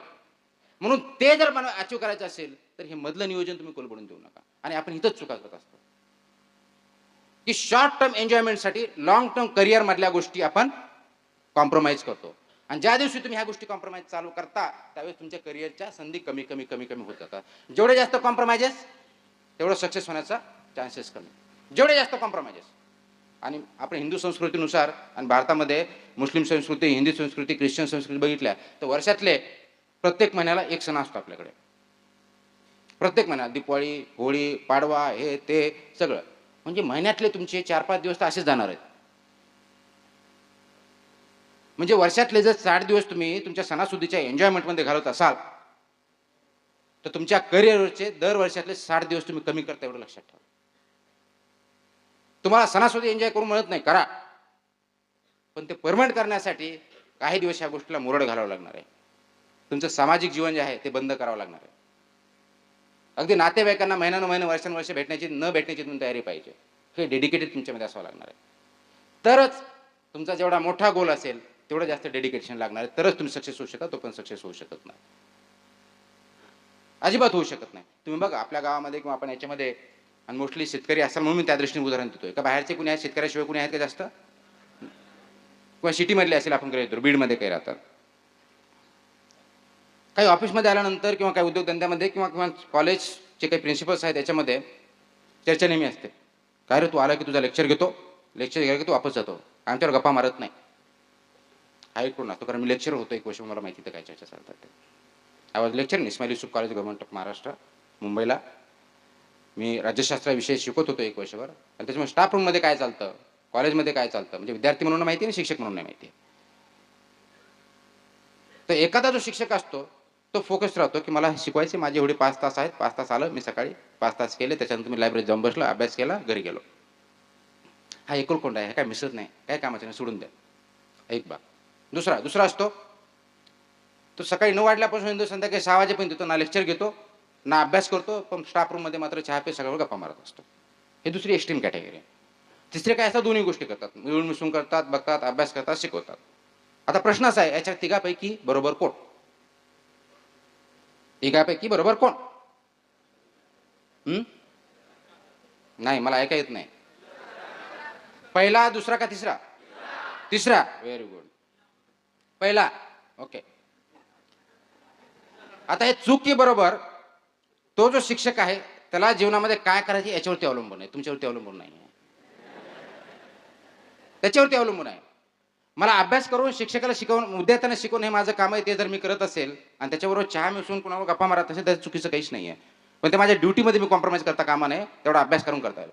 म्हणून ते जर मला अचीव करायचं असेल तर हे मधलं नियोजन तुम्ही कोलबडून देऊ नका. आणि आपण इथंच चुका करत असतो की शॉर्ट टर्म एन्जॉयमेंटसाठी लॉंग टर्म करिअर मधल्या गोष्टी आपण कॉम्प्रोमाइज करतो. आणि ज्या दिवशी तुम्ही ह्या गोष्टी कॉम्प्रोमाइज चालू करता त्यावेळेस तुमच्या करिअरच्या संधी कमी कमी कमी कमी होत जातात. जेवढे जास्त कॉम्प्रोमाइजेस तेवढं सक्सेस होण्याचा चान्सेस कमी. जेवढे जास्त कॉम्प्रोमाइजेस. आणि आपण हिंदू संस्कृतीनुसार आणि भारतामध्ये मुस्लिम संस्कृती, हिंदी संस्कृती, ख्रिश्चन संस्कृती बघितल्या तर वर्षातले प्रत्येक महिन्याला एक सण असतो आपल्याकडे. प्रत्येक महिन्यात दिवाळी, होळी, पाडवा, हे ते सगळं. म्हणजे महिन्यातले तुमचे 4-5 दिवस तर असेच जाणार आहेत. म्हणजे वर्षातले जर 60 दिवस तुम्ही तुमच्या सणासुदीच्या एन्जॉयमेंटमध्ये घालवत असाल तर तुमच्या करिअरचे दर वर्षातले 60 दिवस तुम्ही कमी करता, एवढं लक्षात ठेवा. तुम्हाला सणासुदी एन्जॉय करून मिळत नाही, करा. पण ते परमनंट करण्यासाठी काही दिवस ह्या गोष्टीला मुरड घालावं लागणार आहे. तुमचं सामाजिक जीवन जे आहे ते बंद करावं लागणार आहे. अगदी नातेवाईकांना महिन्यानुमहिने वर्षानुवर्ष भेटण्याची न भेटण्याची तुम्ही तयारी पाहिजे. हे डेडिकेटेड तुमच्यामध्ये असावं लागणार आहे. तरच तुमचा जेवढा मोठा गोल असेल तेवढं जास्त डेडिकेशन लागणार आहे. तरच तुम्ही सक्सेस होऊ शकता. तो पण सक्सेस होऊ शकत नाही, अजिबात होऊ शकत नाही. तुम्ही बघा आपल्या गावामध्ये किंवा आपण याच्यामध्ये, आणि मोस्टली शेतकरी असाल म्हणून मी त्या दृष्टीने उदाहरण देतोय. का बाहेरचे कुणी आहेत शेतकऱ्याशिवाय कुणी आहेत का जास्त? किंवा सिटीमधले असेल, आपण काही बीडमध्ये काही राहतात. काही ऑफिसमध्ये आल्यानंतर किंवा काही उद्योगधंद्यामध्ये किंवा किंवा कॉलेजचे काही प्रिन्सिपल्स आहेत त्याच्यामध्ये चर्चा नेहमी असते. काय रे, तू आला की तुझा लेक्चर घेतो, लेक्चर घ्यायला की तू वापस जातो, आमच्यावर गप्पा मारत नाही. हा एक कोण असतो, कारण मी लेक्चर होतो एक वर्ष, मला माहिती तर काय चर्चा चालतात ते. I was lecture in Ismail Yusuf college, government of Maharashtra, मुंबईला. मी राज्यशास्त्राविषयी शिकवत होतो एक वर्षभर. आणि त्याच्यामुळे स्टाफ रूममध्ये काय चालतं, कॉलेजमध्ये काय चालतं, म्हणजे विद्यार्थी म्हणून माहिती आणि शिक्षक म्हणून नाही माहिती. तर एखादा जो शिक्षक असतो तो फोकस राहतो की मला शिकवायचे, माझे एवढे 5 तास आहेत, 5 तास आलं, मी सकाळी 5 तास केले, त्याच्यानंतर मी लायब्ररीत जाऊन बसलो, अभ्यास केला, घरी गेलो. हा एकलकोंडा आहे, काय मिसळत नाही, काय कामाचं नाही, सोडून द्या. एक बाब. दुसरा असतो तो सकाळी 9 वाजल्यापासून येतो, संध्याकाळी 6 वाजेपर्यंत येतो, ना लेक्चर घेतो ना अभ्यास करतो, पण स्टाफ रूममध्ये मात्र चहा पे सगळं गप्पा मारत असतो. हे दुसरी एक्स्ट्रीम कॅटेगरी आहे. तिसरे काय असतात, दोन्ही गोष्टी करतात, मिळून मिसळून करतात, बघतात, अभ्यास करतात, शिकवतात. आता प्रश्न असा आहे, याच्या तिघापैकी बरोबर कोण? तिघापैकी बरोबर कोण? नाही, मला ऐका येत नाही. पहिला, दुसरा का तिसरा? तिसरा. Very good. पहिला. ओके. आता हे चूक की बरोबर, तो जो शिक्षक आहे त्याला जीवनामध्ये काय करायचे याच्यावरती अवलंबून आहे, तुमच्यावरती अवलंबून नाही आहे. त्याच्यावरती अवलंबून आहे. मला अभ्यास करून शिक्षकाला शिकवून, विद्यार्थ्यांना शिकवून हे माझं काम आहे, ते जर मी करत असेल आणि त्याच्याबरोबर चहा मिसळून कोणावर गप्पा मारत असेल तर चुकीचं काहीच नाही आहे. पण ते माझ्या ड्युटीमध्ये मी कॉम्प्रोमाइज करता कामा नये, तेवढा अभ्यास करून करता येईल.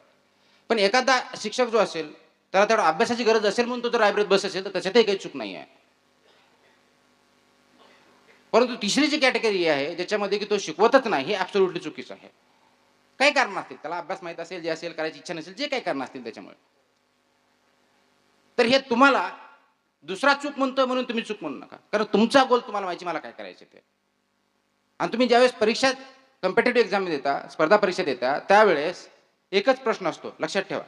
पण एखादा शिक्षक जो असेल त्याला तेवढा अभ्यासाची गरज असेल म्हणून तो जर लायब्ररीत बस असेल तर त्याच्यातही काही चूक नाही आहे. परंतु तिसरी जी कॅटेगरी आहे ज्याच्यामध्ये की तो शिकवतच नाही, हे ॲब्सोल्युटली चुकीचं आहे. काही कारण असतील, त्याला अभ्यास माहित असेल, जे असेल, करायची इच्छा नसेल, जे काही कारण असतील त्याच्यामुळे. तर हे तुम्हाला दुसरा चूक म्हणतोय म्हणून तुम्ही चूक म्हणू नका, कारण तुमचा गोल तुम्हाला माहिती मला काय करायचे ते. आणि तुम्ही ज्यावेळेस परीक्षा, कॉम्पिटेटिव्ह एक्झाम देता, स्पर्धा परीक्षा देता, त्यावेळेस एकच प्रश्न असतो, लक्षात ठेवा.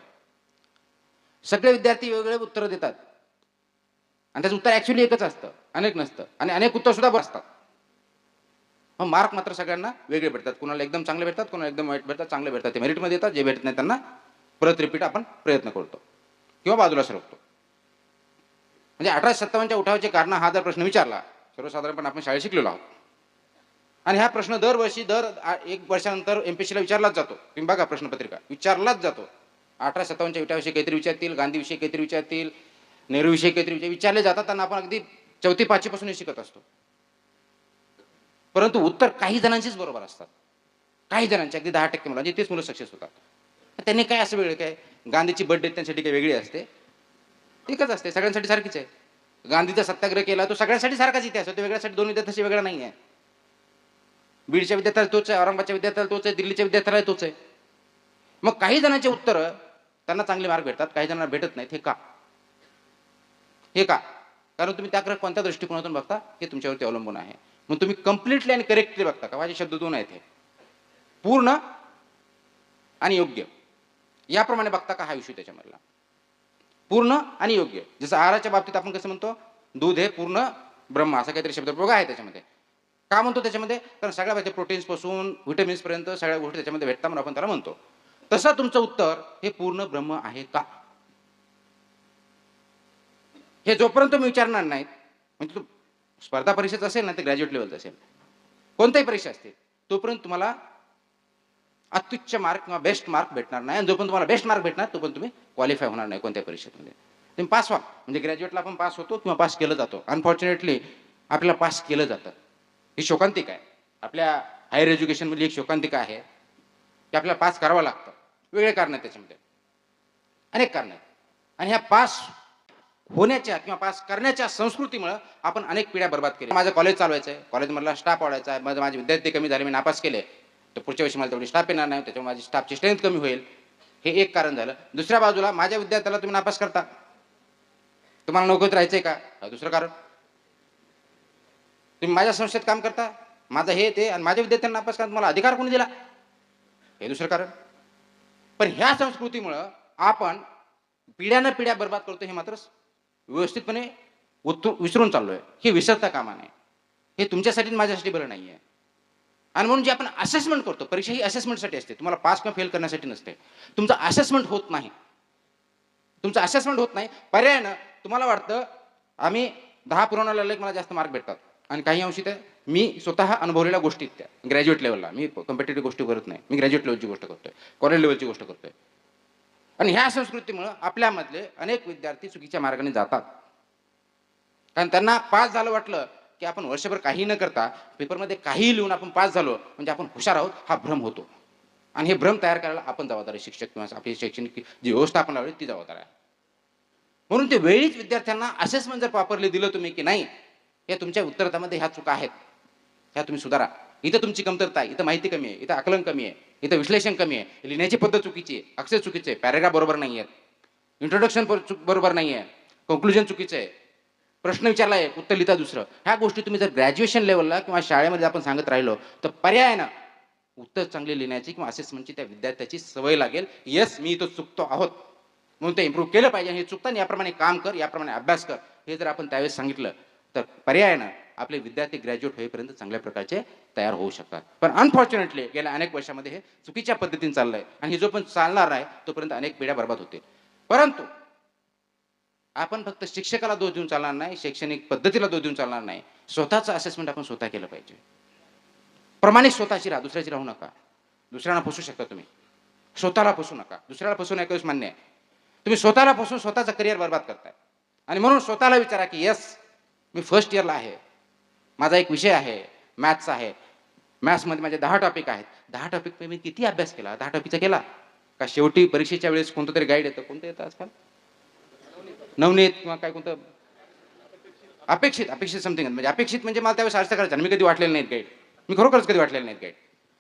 सगळे विद्यार्थी वेगवेगळे उत्तरं देतात आणि त्याचं उत्तर ऍक्च्युली एकच असतं, अनेक नसतं, आणि अनेक उत्तर सुद्धा असतात. मग मार्क मात्र सगळ्यांना वेगळे भेटतात. कोणाला एकदम चांगले भेटतात, कोणाला एकदम वाईट भेटतात, चांगले भेटतात ते मेरिटमध्ये येतात, जे भेटत नाही त्यांना परत रिपीट आपण प्रयत्न करतो किंवा बाजूला सरकतो. म्हणजे 1857च्या उठावाचे कारण हा जर प्रश्न विचारला, सर्वसाधारणपणे आपण शाळेत शिकलेलो आहोत, आणि हा प्रश्न दरवर्षी एक वर्षानंतर एमपीएससीला विचारलाच जातो. तुम्ही बघा प्रश्नपत्रिका, विचारलाच जातो. 1857च्या उठावाविषयी काहीतरी विचारतील, गांधीविषयी काहीतरी विचारतील, नेहरूविषयी काहीतरी विचारले जातात, त्यांना आपण अगदी 4थी-5वी पासून शिकत असतो. परंतु उत्तर काही जणांचीच बरोबर असतात, काही जणांची, अगदी 10% मुलांची, तेच मुलं सक्सेस होतात. त्यांनी काय असं वेगळं काय, गांधीची बर्थडे त्यांच्यासाठी काही वेगळी असते? एकच असते, सगळ्यांसाठी सारखीच आहे. गांधीचा सत्याग्रह केला तो सगळ्यांसाठी सारखाच इतिहास आहे, तो वेगळ्यासाठी, दोन विद्यार्थ्यांशी वेगळा नाही आहे. बीडच्या विद्यार्थ्याला तोच आहे, औरंगाबादच्या विद्यार्थ्याला तोच आहे, दिल्लीच्या विद्यार्थ्याला तोच आहे. मग काही जणांचे उत्तर त्यांना चांगले मार्क भेटतात, काही जणांना भेटत नाहीत. हे का? हे का? कारण तुम्ही त्याकडे कोणत्या दृष्टिकोनातून बघता हे तुमच्यावरती अवलंबून आहे. मग तुम्ही कम्प्लिटली आणि करेक्टली बघता का? माझे शब्द दोन आहेत, हे पूर्ण आणि योग्य, याप्रमाणे बघता का हा विषय त्याच्यामधला? पूर्ण आणि योग्य. जसं आहाराच्या बाबतीत आपण कसं म्हणतो, दूध हे पूर्ण ब्रह्म, असा काहीतरी शब्द बघा आहे त्याच्यामध्ये. का म्हणतो त्याच्यामध्ये? कारण सगळ्या पाहिजे प्रोटीन्सपासून व्हिटॅमिन्सपर्यंत सगळ्या गोष्टी त्याच्यामध्ये भेटतात म्हणून आपण त्याला म्हणतो. तसं तुमचं उत्तर हे पूर्ण ब्रह्म आहे का? हे जोपर्यंत तुम्ही विचारणार नाहीत, म्हणजे स्पर्धा परीक्षेचं असेल ना, ते ग्रॅज्युएट लेवलचं असेल, कोणत्याही परीक्षा असतील, तोपर्यंत तुम्हाला अत्युच्च मार्क किंवा बेस्ट मार्क भेटणार नाही. आणि जोपर्यंत तुम्हाला बेस्ट मार्क भेटणार तोपर्यंत तुम्ही क्वालिफाय होणार नाही कोणत्याही परीक्षेमध्ये. तुम्ही पास व्हा. म्हणजे ग्रॅज्युएटला आपण पास होतो किंवा पास केलं जातो. अनफॉर्च्युनेटली आपल्याला पास केलं जातं. ही शोकांतिका आहे. आपल्या हायर एज्युकेशनमधली एक शोकांतिका आहे की आपल्याला पास करावं लागतं. वेगळे कारण आहेत त्याच्यामध्ये, अनेक कारण आहेत. आणि ह्या पास होण्याच्या किंवा पास करण्याच्या संस्कृतीमुळे आपण अनेक पिढ्या बर्बाद केल्या. माझं कॉलेज चालवायचं आहे, कॉलेजमधला स्टाफ वाढवायचा आहे, माझे विद्यार्थी कमी झाले, मी नापास केले, तर पुढच्या वर्षी मला तेवढी स्टाफ येणार नाही, त्याच्यामुळे माझी स्टाफची स्ट्रेंथ कमी होईल. हे एक कारण झालं. दुसऱ्या बाजूला माझ्या विद्यार्थ्याला तुम्ही नापास करता, तुम्हाला नोकरीत राहायचंय का? दुसरं कारण. तुम्ही माझ्या संस्थेत काम करता, माझं हे ते, आणि माझ्या विद्यार्थ्यांना नापास करा, तुम्हाला अधिकार कोणी दिला? हे दुसरं कारण. पण ह्या संस्कृतीमुळं आपण पिढ्या बर्बाद करतो, हे मात्र व्यवस्थितपणे विसरून चाललोय. हे विसरता कामा नये. हे तुमच्यासाठी माझ्यासाठी बरं नाही आहे. आणि म्हणून जे आपण असेसमेंट करतो, परीक्षा ही असेसमेंटसाठी असते, तुम्हाला पास किंवा फेल करण्यासाठी नसते. तुमचं असेसमेंट होत नाही, तुमचं असेसमेंट होत नाही. पर्यायानं तुम्हाला वाटतं आम्ही 10 पुरवण्याला लागले मला जास्त मार्क भेटतात, आणि काही अंशी ते मी स्वतः अनुभवलेल्या गोष्टी त्या ग्रॅज्युएट लेवलला, मी कॉम्पिटेटिव्ह गोष्टी करत नाही, मी ग्रॅज्युएट लेवलची गोष्ट करतोय, कॉलेज लेवलची गोष्ट करतोय. आणि ह्या संस्कृतीमुळं आपल्यामधले अनेक विद्यार्थी चुकीच्या मार्गाने जातात. कारण त्यांना पास झालं वाटलं की आपण वर्षभर काही न करता पेपरमध्ये काहीही लिहून आपण पास झालो म्हणजे आपण हुशार आहोत, हा भ्रम होतो. आणि हे भ्रम तयार करायला आपण जबाबदार आहे, शिक्षक किंवा आपली शैक्षणिक जी व्यवस्था आपण लावली ती जबाबदार आहे. म्हणून ते वेळीच विद्यार्थ्यांना असेसमेंट जर प्रॉपरली दिलं तुम्ही की नाही, हे तुमच्या उत्तरामध्ये ह्या चुका आहेत, ह्या तुम्ही सुधारा, इथं तुमची कमतरता आहे, इथं माहिती कमी आहे, इथं आकलन कमी आहे, इथं विश्लेषण कमी आहे, लिहिण्याची पद्धत चुकीची आहे, अक्षर चुकीचे आहे, पॅरेग्राफ बरोबर नाही आहेत, इंट्रोडक्शन बरोबर नाही आहे, कंक्लुजन चुकीचं आहे, प्रश्न विचारला आहे उत्तर लिहिता दुसरं. ह्या गोष्टी तुम्ही जर ग्रॅज्युएशन लेवलला किंवा शाळेमध्ये आपण सांगत राहिलो तर पर्यायानं उत्तर चांगले लिहिण्याची किंवा असेसमेंटची त्या विद्यार्थ्याची सवय लागेल. येस, मी इथं चुकतो आहोत म्हणून ते इम्प्रूव्ह केलं पाहिजे. हे चुकताना याप्रमाणे काम कर, याप्रमाणे अभ्यास कर, हे जर आपण त्यावेळेस सांगितलं तर पर्यायानं आपले विद्यार्थी ग्रॅज्युएट होईपर्यंत चांगल्या प्रकारचे तयार होऊ शकतात. पण अनफॉर्च्युनेटली गेल्या अनेक वर्षामध्ये हे चुकीच्या पद्धतीने चाललंय, आणि हे जो पण चालणार आहे तोपर्यंत अनेक पिढ्या बर्बाद होतील. परंतु आपण फक्त शिक्षकाला दोष देऊन चालणार नाही, शैक्षणिक पद्धतीला दोष देऊन चालणार नाही. स्वतःचं असेसमेंट आपण स्वतः केलं पाहिजे. प्रमाणिक स्वतःची राहा, दुसऱ्याची राहू नका. दुसऱ्यांना फसू शकता तुम्ही, स्वतःला फसू नका. दुसऱ्याला फसवून ऐकूच मान्य आहे, तुम्ही स्वतःला फसवून स्वतःचं करिअर बर्बाद करताय. आणि म्हणून स्वतःला विचारा की येस, मी फर्स्ट इयरला आहे, माझा एक विषय आहे मॅथ्स आहे, मॅथ्समध्ये माझे 10 टॉपिक आहेत, 10 टॉपिक मी किती अभ्यास केला, 10 टॉपिकचा केला का? शेवटी परीक्षेच्या वेळेस कोणतं तरी गाईड येतं, कोणतं येतं आजकाल, नवनीत किंवा काय कोणतं अपेक्षित, अपेक्षित समथिंग, म्हणजे अपेक्षित म्हणजे मला त्यावेळेस अर्थ करायचा, मी कधी वाटलेलं नाहीत गाईड, मी खरोखरच कधी वाटलेलं नाहीत गाईड.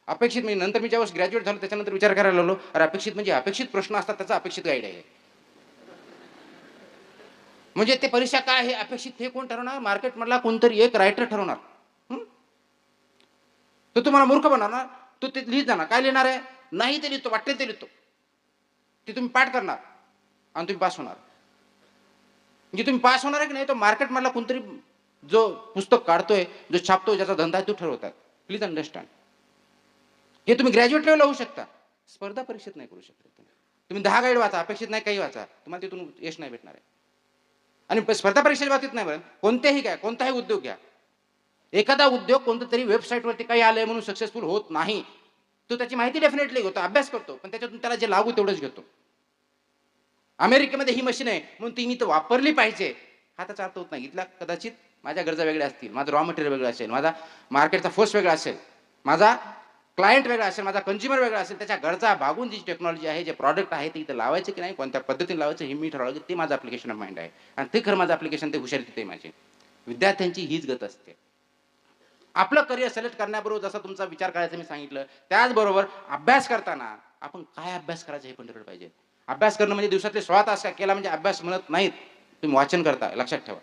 अपेक्षित म्हणजे नंतर मी ज्यावेळेस ग्रॅज्युएट झालो त्याच्यानंतर विचार करायला लागलो, अरे अपेक्षित म्हणजे अपेक्षित प्रश्न असतात त्याचा अपेक्षित गाईड आहे. म्हणजे ते परीक्षा काय हे अपेक्षित हे कोण ठरवणार? मार्केटमधला कोणतरी एक रायटर ठरवणार. तो तुम्हाला मूर्ख बनवणार. तो ते लिहित जाणार. काय लिहिणार आहे? नाही ते लिहितो, वाटते ते लिहितो, ते तुम्ही पाठ करणार आणि तुम्ही पास होणार. म्हणजे तुम्ही पास होणार आहे की नाही तो मार्केटमधला कोणतरी जो पुस्तक काढतोय, जो छापतोय, ज्याचा धंदा आहे तो ठरवतात. Please understand. हे तुम्ही ग्रॅज्युएट लेवलला होऊ शकता, स्पर्धा परीक्षेत नाही करू शकता. तुम्ही 10 गाईड वाचा, अपेक्षित नाही काही वाचा, तुम्हाला तिथून यश नाही भेटणार आहे. आणि स्पर्धा परीक्षेच्या बाबतीत नाही बरं, कोणत्याही घ्या, कोणताही उद्योग घ्या. एखादा उद्योग कोणतं तरी वेबसाईटवरती काही आलंय म्हणून सक्सेसफुल होत नाही, तो त्याची माहिती डेफिनेटली घेतो, अभ्यास करतो, पण त्याच्यातून त्याला जे लागू तेवढंच घेतो. अमेरिकेमध्ये ही मशीन आहे म्हणून ती मी तर वापरली पाहिजे हा त्याचा अर्थ होत नाही. इथला कदाचित माझ्या गरजा वेगळ्या असतील, माझं रॉ मटेरियल वेगळं असेल, माझा मार्केटचा फोर्स वेगळा असेल, माझा क्लायंट वेगळा असेल, माझा कंझ्युमर वेगळा असेल, त्याच्या गरजा भागून जी टेक्नॉलॉजी आहे, जे प्रॉडक्ट आहे ते इथं लावायचे की नाही, कोणत्या पद्धतीने लावायचं हे मी ठरवलं, ते माझं ॲप्लिकेशन ऑफ माइंड आहे. आणि ते खरं माझं ॲप्लिकेशन, ते हुशारी तिथे माझी. विद्यार्थ्यांची हीच गत असते. आपलं करिअर सिलेक्ट करण्याबरोबर जसा तुमचा विचार करायचा मी सांगितलं, त्याचबरोबर अभ्यास करताना आपण काय अभ्यास करायचा हे पण ठरवलं पाहिजे. अभ्यास करणं म्हणजे दिवसातले 16 तास केला म्हणजे अभ्यास म्हणत नाहीत. तुम्ही वाचन करता, लक्षात ठेवा.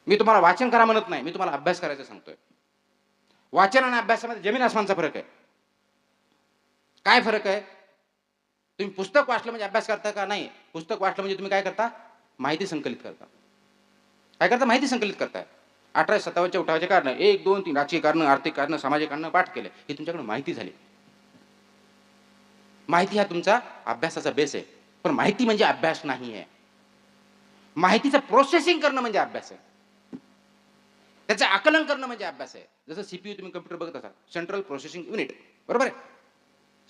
मी तुम्हाला वाचन करा म्हणत नाही, मी तुम्हाला अभ्यास करायचा सांगतोय. वाचन आणि अभ्यासामध्ये जमीन आसमानचा फरक आहे. काय फरक आहे? तुम्ही पुस्तक वाचलं म्हणजे अभ्यास करता का? नाही. पुस्तक वाचलं म्हणजे तुम्ही काय करता? माहिती संकलित करता. काय करता? माहिती संकलित करताय. 1857च्या उठावाचे कारण 1, 2, 3 राजकीय कारण, आर्थिक कारण, सामाजिक कारण पाठ केले. ही तुमच्याकडे माहिती झाली. माहिती हा तुमचा अभ्यासाचा बेस आहे. पण माहिती म्हणजे अभ्यास नाही आहे. माहितीचं प्रोसेसिंग करणं म्हणजे अभ्यास आहे. त्याचं आकलन करणं म्हणजे अभ्यास आहे. जसं सीपीयू तुम्ही कम्प्युटर बघत असाल, सेंट्रल प्रोसेसिंग युनिट, बरोबर आहे.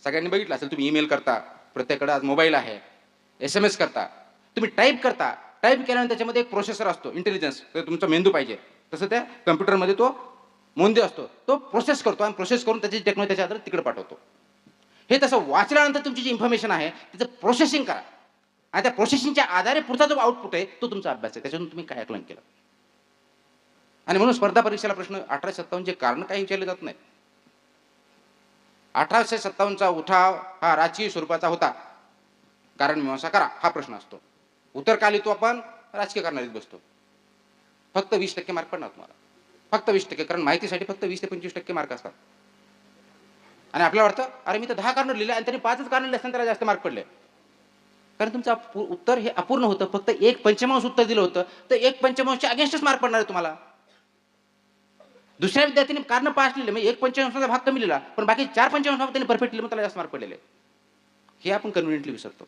सगळ्यांनी बघितलं असेल, तुम्ही ईमेल करता, प्रत्येकाकडे आज मोबाईल आहे, SMS करता, तुम्ही टाईप करता, टाईप केल्यानंतर त्याच्यामध्ये एक प्रोसेसर असतो, इंटेलिजन्स, तर तुमचा मेंदू पाहिजे तसं त्या कम्प्युटरमध्ये तो मेंदू असतो, तो प्रोसेस करतो आणि प्रोसेस करून त्याची टेक्नॉलॉजी त्याच्या आधारे तिकडे पाठवतो. हे तसं वाचल्यानंतर तुमची जी इन्फॉर्मेशन आहे तिचं प्रोसेसिंग करा आणि त्या प्रोसेसिंगच्या आधारे पुढचा जो आउटपुट आहे तो तुमचा अभ्यास आहे. त्याच्यातून तुम्ही काय आकलन केलं. आणि म्हणून स्पर्धा परीक्षेला प्रश्न 1857चे कारण काही विचारले जात नाही. 1857चा उठाव हा राजकीय स्वरूपाचा होता, कारण मीमांसा करा हा प्रश्न असतो. उत्तर का लिहितो आपण? राजकीय कारणात बसतो. फक्त 20% मार्क पडणार तुम्हाला, फक्त 20%, कारण माहितीसाठी फक्त 20 ते 25% मार्क असतात. आणि आपल्याला वाटतं अरे मी तर 10 कारण लिहिले आणि त्यांनी 5च कारण लिहिले असताना त्याला जास्त मार्क पडले. कारण तुमचं उत्तर हे अपूर्ण होतं. फक्त 1/5 उत्तर दिलं होतं तर 1/5च्या अगेन्स्टच मार्क पडणार आहे तुम्हाला. दुसऱ्या विद्यार्थ्यांनी कारण 5 लिहिले, म्हणजे 1/5चा भाग कमी लिहिला, पण बाकी 4/5 भाग त्यांनी परफेक्ट लिहिले, मग त्याला जास्त मार्क पडलेले. हे आपण कन्व्हिनियंटली विसरतो.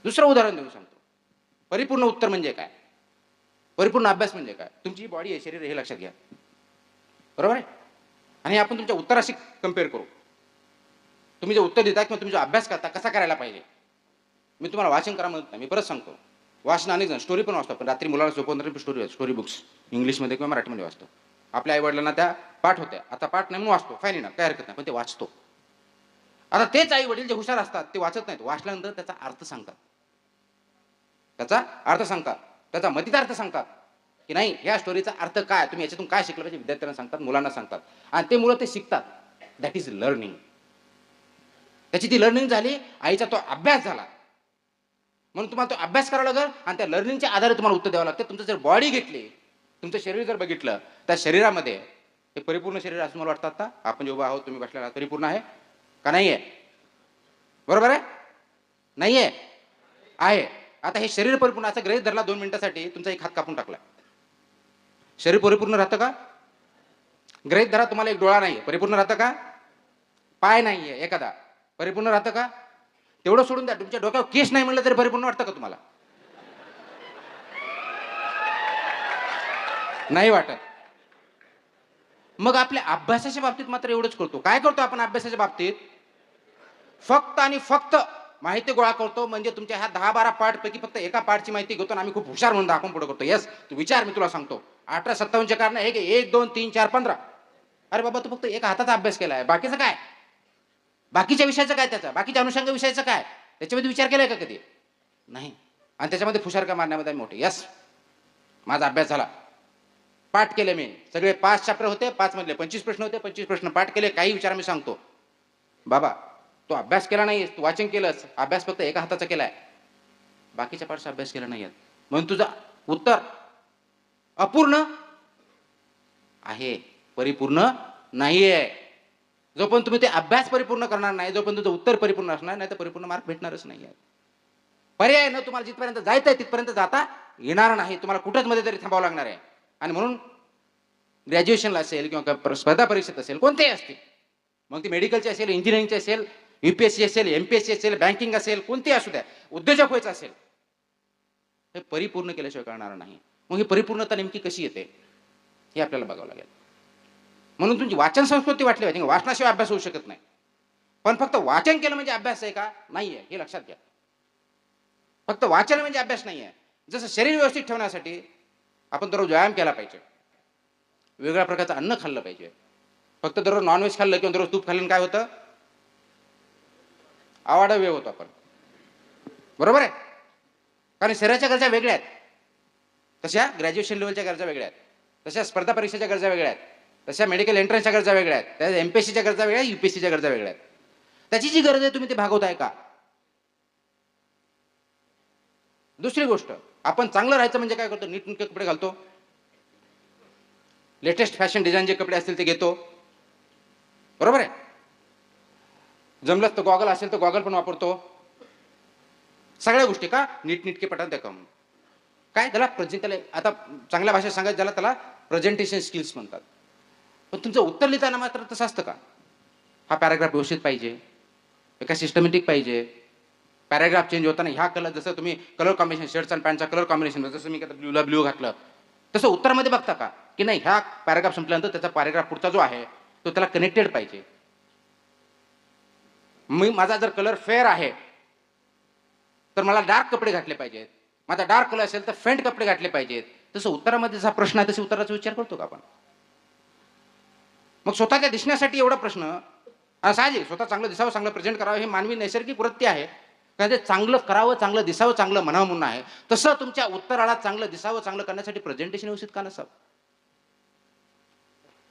दुसरं उदाहरण देऊन सांगतो. परिपूर्ण उत्तर म्हणजे काय, परिपूर्ण अभ्यास म्हणजे काय. तुमची बॉडी आहे, शरीर हे लक्षात घ्या, बरोबर आहे. आणि आपण तुमच्या उत्तराशी कम्पेअर करू. तुम्ही जे उत्तर देता किंवा तुम्ही जो अभ्यास करता कसा करायला पाहिजे. मी तुम्हाला वाचन करा म्हणत नाही, मी परत सांगतो. वाचन अनेक जण स्टोरी पण वाचतो, पण रात्री मुलाला झोपवणारी स्टोरी बुक्स इंग्लिशमध्ये किंवा मराठीमध्ये वाचतो. आपल्या आई वडिलांना त्या पाठ होत्या, आता पाठ नाही म्हणून वाचतो, फाईन ना, काय हरकत नाही, पण ते वाचतो. आता तेच आई वडील जे हुशार असतात ते वाचत नाहीत, वाचल्यानंतर त्याचा अर्थ सांगतात, त्याचा अर्थ सांगतात, त्याचा मतितार्थ सांगतात की नाही ह्या स्टोरीचा अर्थ काय, तुम्ही याच्यातून काय शिकलं पाहिजे, विद्यार्थ्यांना सांगतात, मुलांना सांगतात, आणि ते मुलं ते शिकतात. That is learning. त्याची ती लर्निंग झाली, आईचा तो अभ्यास झाला. म्हणून तुम्हाला तो अभ्यास करावा लागेल आणि त्या लर्निंगच्या आधारे तुम्हाला उत्तर द्यावं लागतं. तुमचं जर बॉडी घेतली, तुमचं शरीर जर बघितलं, त्या शरीरामध्ये हे परिपूर्ण शरीर असं मला वाटतं. आता आपण जे उभा आहोत, तुम्ही बसलेला परिपूर्ण आहे का नाही आहे? बरोबर आहे, नाही आहे, आहे. आता हे शरीर परिपूर्ण असं गृहीत धरला 2 मिनिटासाठी, तुमचा एक हात कापून टाकला, शरीर परिपूर्ण राहतं का? गृहीत धरा तुम्हाला एक डोळा नाहीये, परिपूर्ण राहतं का? पाय नाहीये एखादा, परिपूर्ण राहतं का? तेवढं सोडून द्या, तुमच्या डोक्यावर केस नाही म्हणलं तरी परिपूर्ण वाटतं का तुम्हाला? नाही वाटत. मग आपल्या अभ्यासाच्या बाबतीत मात्र एवढंच करतो. काय करतो आपण अभ्यासाच्या बाबतीत? फक्त आणि फक्त माहिती गोळा करतो. म्हणजे तुमच्या ह्या 10-12 पार्ट पैकी फक्त एका पार्टची माहिती घेतो आणि आम्ही खूप हुशार म्हणून दाखवून पुढे करतो. येस, तू विचार, मी तुला सांगतो. 1857चे कारण हे की 1, 2, 3, 4, 15. अरे बाबा, तू फक्त एका हाताचा अभ्यास केलाय, बाकीचं काय? बाकीच्या विषयाचं काय, त्याचा बाकीच्या अनुषंग विषयाचं काय, त्याच्यामध्ये विचार केलाय का कधी? नाही. आणि त्याच्यामध्ये फुशार का मारण्यामध्ये आम्ही मोठे. यस, माझा अभ्यास झाला, पाठ केले मी, सगळे 5 चॅप्टर होते, 5 मधले 25 प्रश्न होते, 25 प्रश्न पाठ केले. काही विचार मी सांगतो, बाबा तू अभ्यास केला नाही, तू वाचन केलंस, अभ्यास फक्त एका हाताचा केलाय, बाकीच्या पाठचा अभ्यास केला नाही, म्हणून तुझं उत्तर अपूर्ण आहे, परिपूर्ण नाहीये. जोपर्यंत तुम्ही ते अभ्यास परिपूर्ण करणार नाही, जोपर्यंत तुझं उत्तर परिपूर्ण असणार नाही, तर परिपूर्ण मार्क भेटणारच नाही आहे. पर्याय न, तुम्हाला जिथपर्यंत जायचं आहे तिथपर्यंत जाता येणार नाही, तुम्हाला कुठेच मध्ये तरी थांबावं लागणार आहे. आणि म्हणून ग्रॅज्युएशनला असेल किंवा स्पर्धा परीक्षेत असेल, कोणतेही असतील, मग ती मेडिकलची असेल, इंजिनिअरिंगची असेल, UPSC असेल, MPSC असेल, बँकिंग असेल, कोणतेही असू द्या, उद्योजक व्हायचं असेल, हे परिपूर्ण केल्याशिवाय कळणार नाही. मग ही परिपूर्णता नेमकी कशी येते हे आपल्याला बघावं लागेल. म्हणून तुमची वाचन संस्कृती वाटली पाहिजे. वाचनाशिवाय अभ्यास होऊ शकत नाही. पण फक्त वाचन केलं म्हणजे अभ्यास आहे का? नाहीये, हे लक्षात घ्या. फक्त वाचन म्हणजे अभ्यास नाहीये. जसं शरीर व्यवस्थित ठेवण्यासाठी आपण दररोज व्यायाम केला पाहिजे, वेगळ्या प्रकारचं अन्न खाल्लं पाहिजे. फक्त दररोज नॉनव्हेज खाल्लं किंवा दररोज तूप खाल्लं काय होतं? आवाडव्य होतो आपण, बरोबर आहे. कारण शरीराच्या गरजा वेगळ्या आहेत, तशा ग्रॅज्युएशन लेवलच्या गरजा वेगळ्या आहेत, तशा स्पर्धा परीक्षेच्या गरजा वेगळ्या आहेत, तशा मेडिकल एंट्रन्सच्या गरजा वेगळ्या आहेत, त्या MPSCच्या गरजा वेगळ्या, UPSCच्या गरजा वेगळ्या आहेत. त्याची जी गरज आहे तुम्ही ते भागवताय का? दुसरी गोष्ट, आपण चांगलं राहायचं म्हणजे काय करतो? नीटनेटके कपडे घालतो, लेटेस्ट फॅशन डिझाईन जे कपडे असतील ते घेतो, बरोबर आहे. जमलंच तर गॉगल असेल तर गॉगल पण वापरतो. सगळ्या गोष्टी का? नीटनेटके पटात द्या का म्हणून. काय त्याला त्याला आता चांगल्या भाषेत सांगायचं ज्याला त्याला प्रेझेंटेशन स्किल्स म्हणतात. पण तुमचं उत्तर लिहिताना मात्र तसं असतं का? हा पॅराग्राफ व्यवस्थित पाहिजे, एका सिस्टमॅटिक पाहिजे, पॅराग्राफ चेंज होताना ह्या कलर, जसं तुम्ही कलर कॉम्बिनेशन शर्ट्स आणि पॅन्टचा कलर कॉम्बिनेशन, जसं मी ब्ल्यूला ब्ल्यू घातलं, तसं उत्तरामध्ये बघता का की नाही ह्या पॅराग्राफ संपल्यानंतर त्याचा पॅराग्राफ पुढचा जो आहे तो त्याला कनेक्टेड पाहिजे. मी माझा जर कलर फेअर आहे तर मला डार्क कपडे घातले पाहिजेत, माझा डार्क कलर असेल तर फेंट कपडे घातले पाहिजेत. तसं उत्तरामध्ये जसा प्रश्न आहे तसे उत्तराचा विचार करतो का आपण? मग स्वतःच्या दिसण्यासाठी एवढा प्रश्न, साहजिक स्वतः चांगलं दिसावं, चांगलं प्रेझेंट करावं, हे मानवी नैसर्गिक वृत्ती आहे. कारण ते चांगलं करावं, चांगलं दिसावं, चांगलं म्हणावं म्हणून आहे. तसं तुमच्या उत्तराला चांगलं दिसावं, चांगलं करण्यासाठी प्रेझेंटेशन व्यवस्थित का नसावं?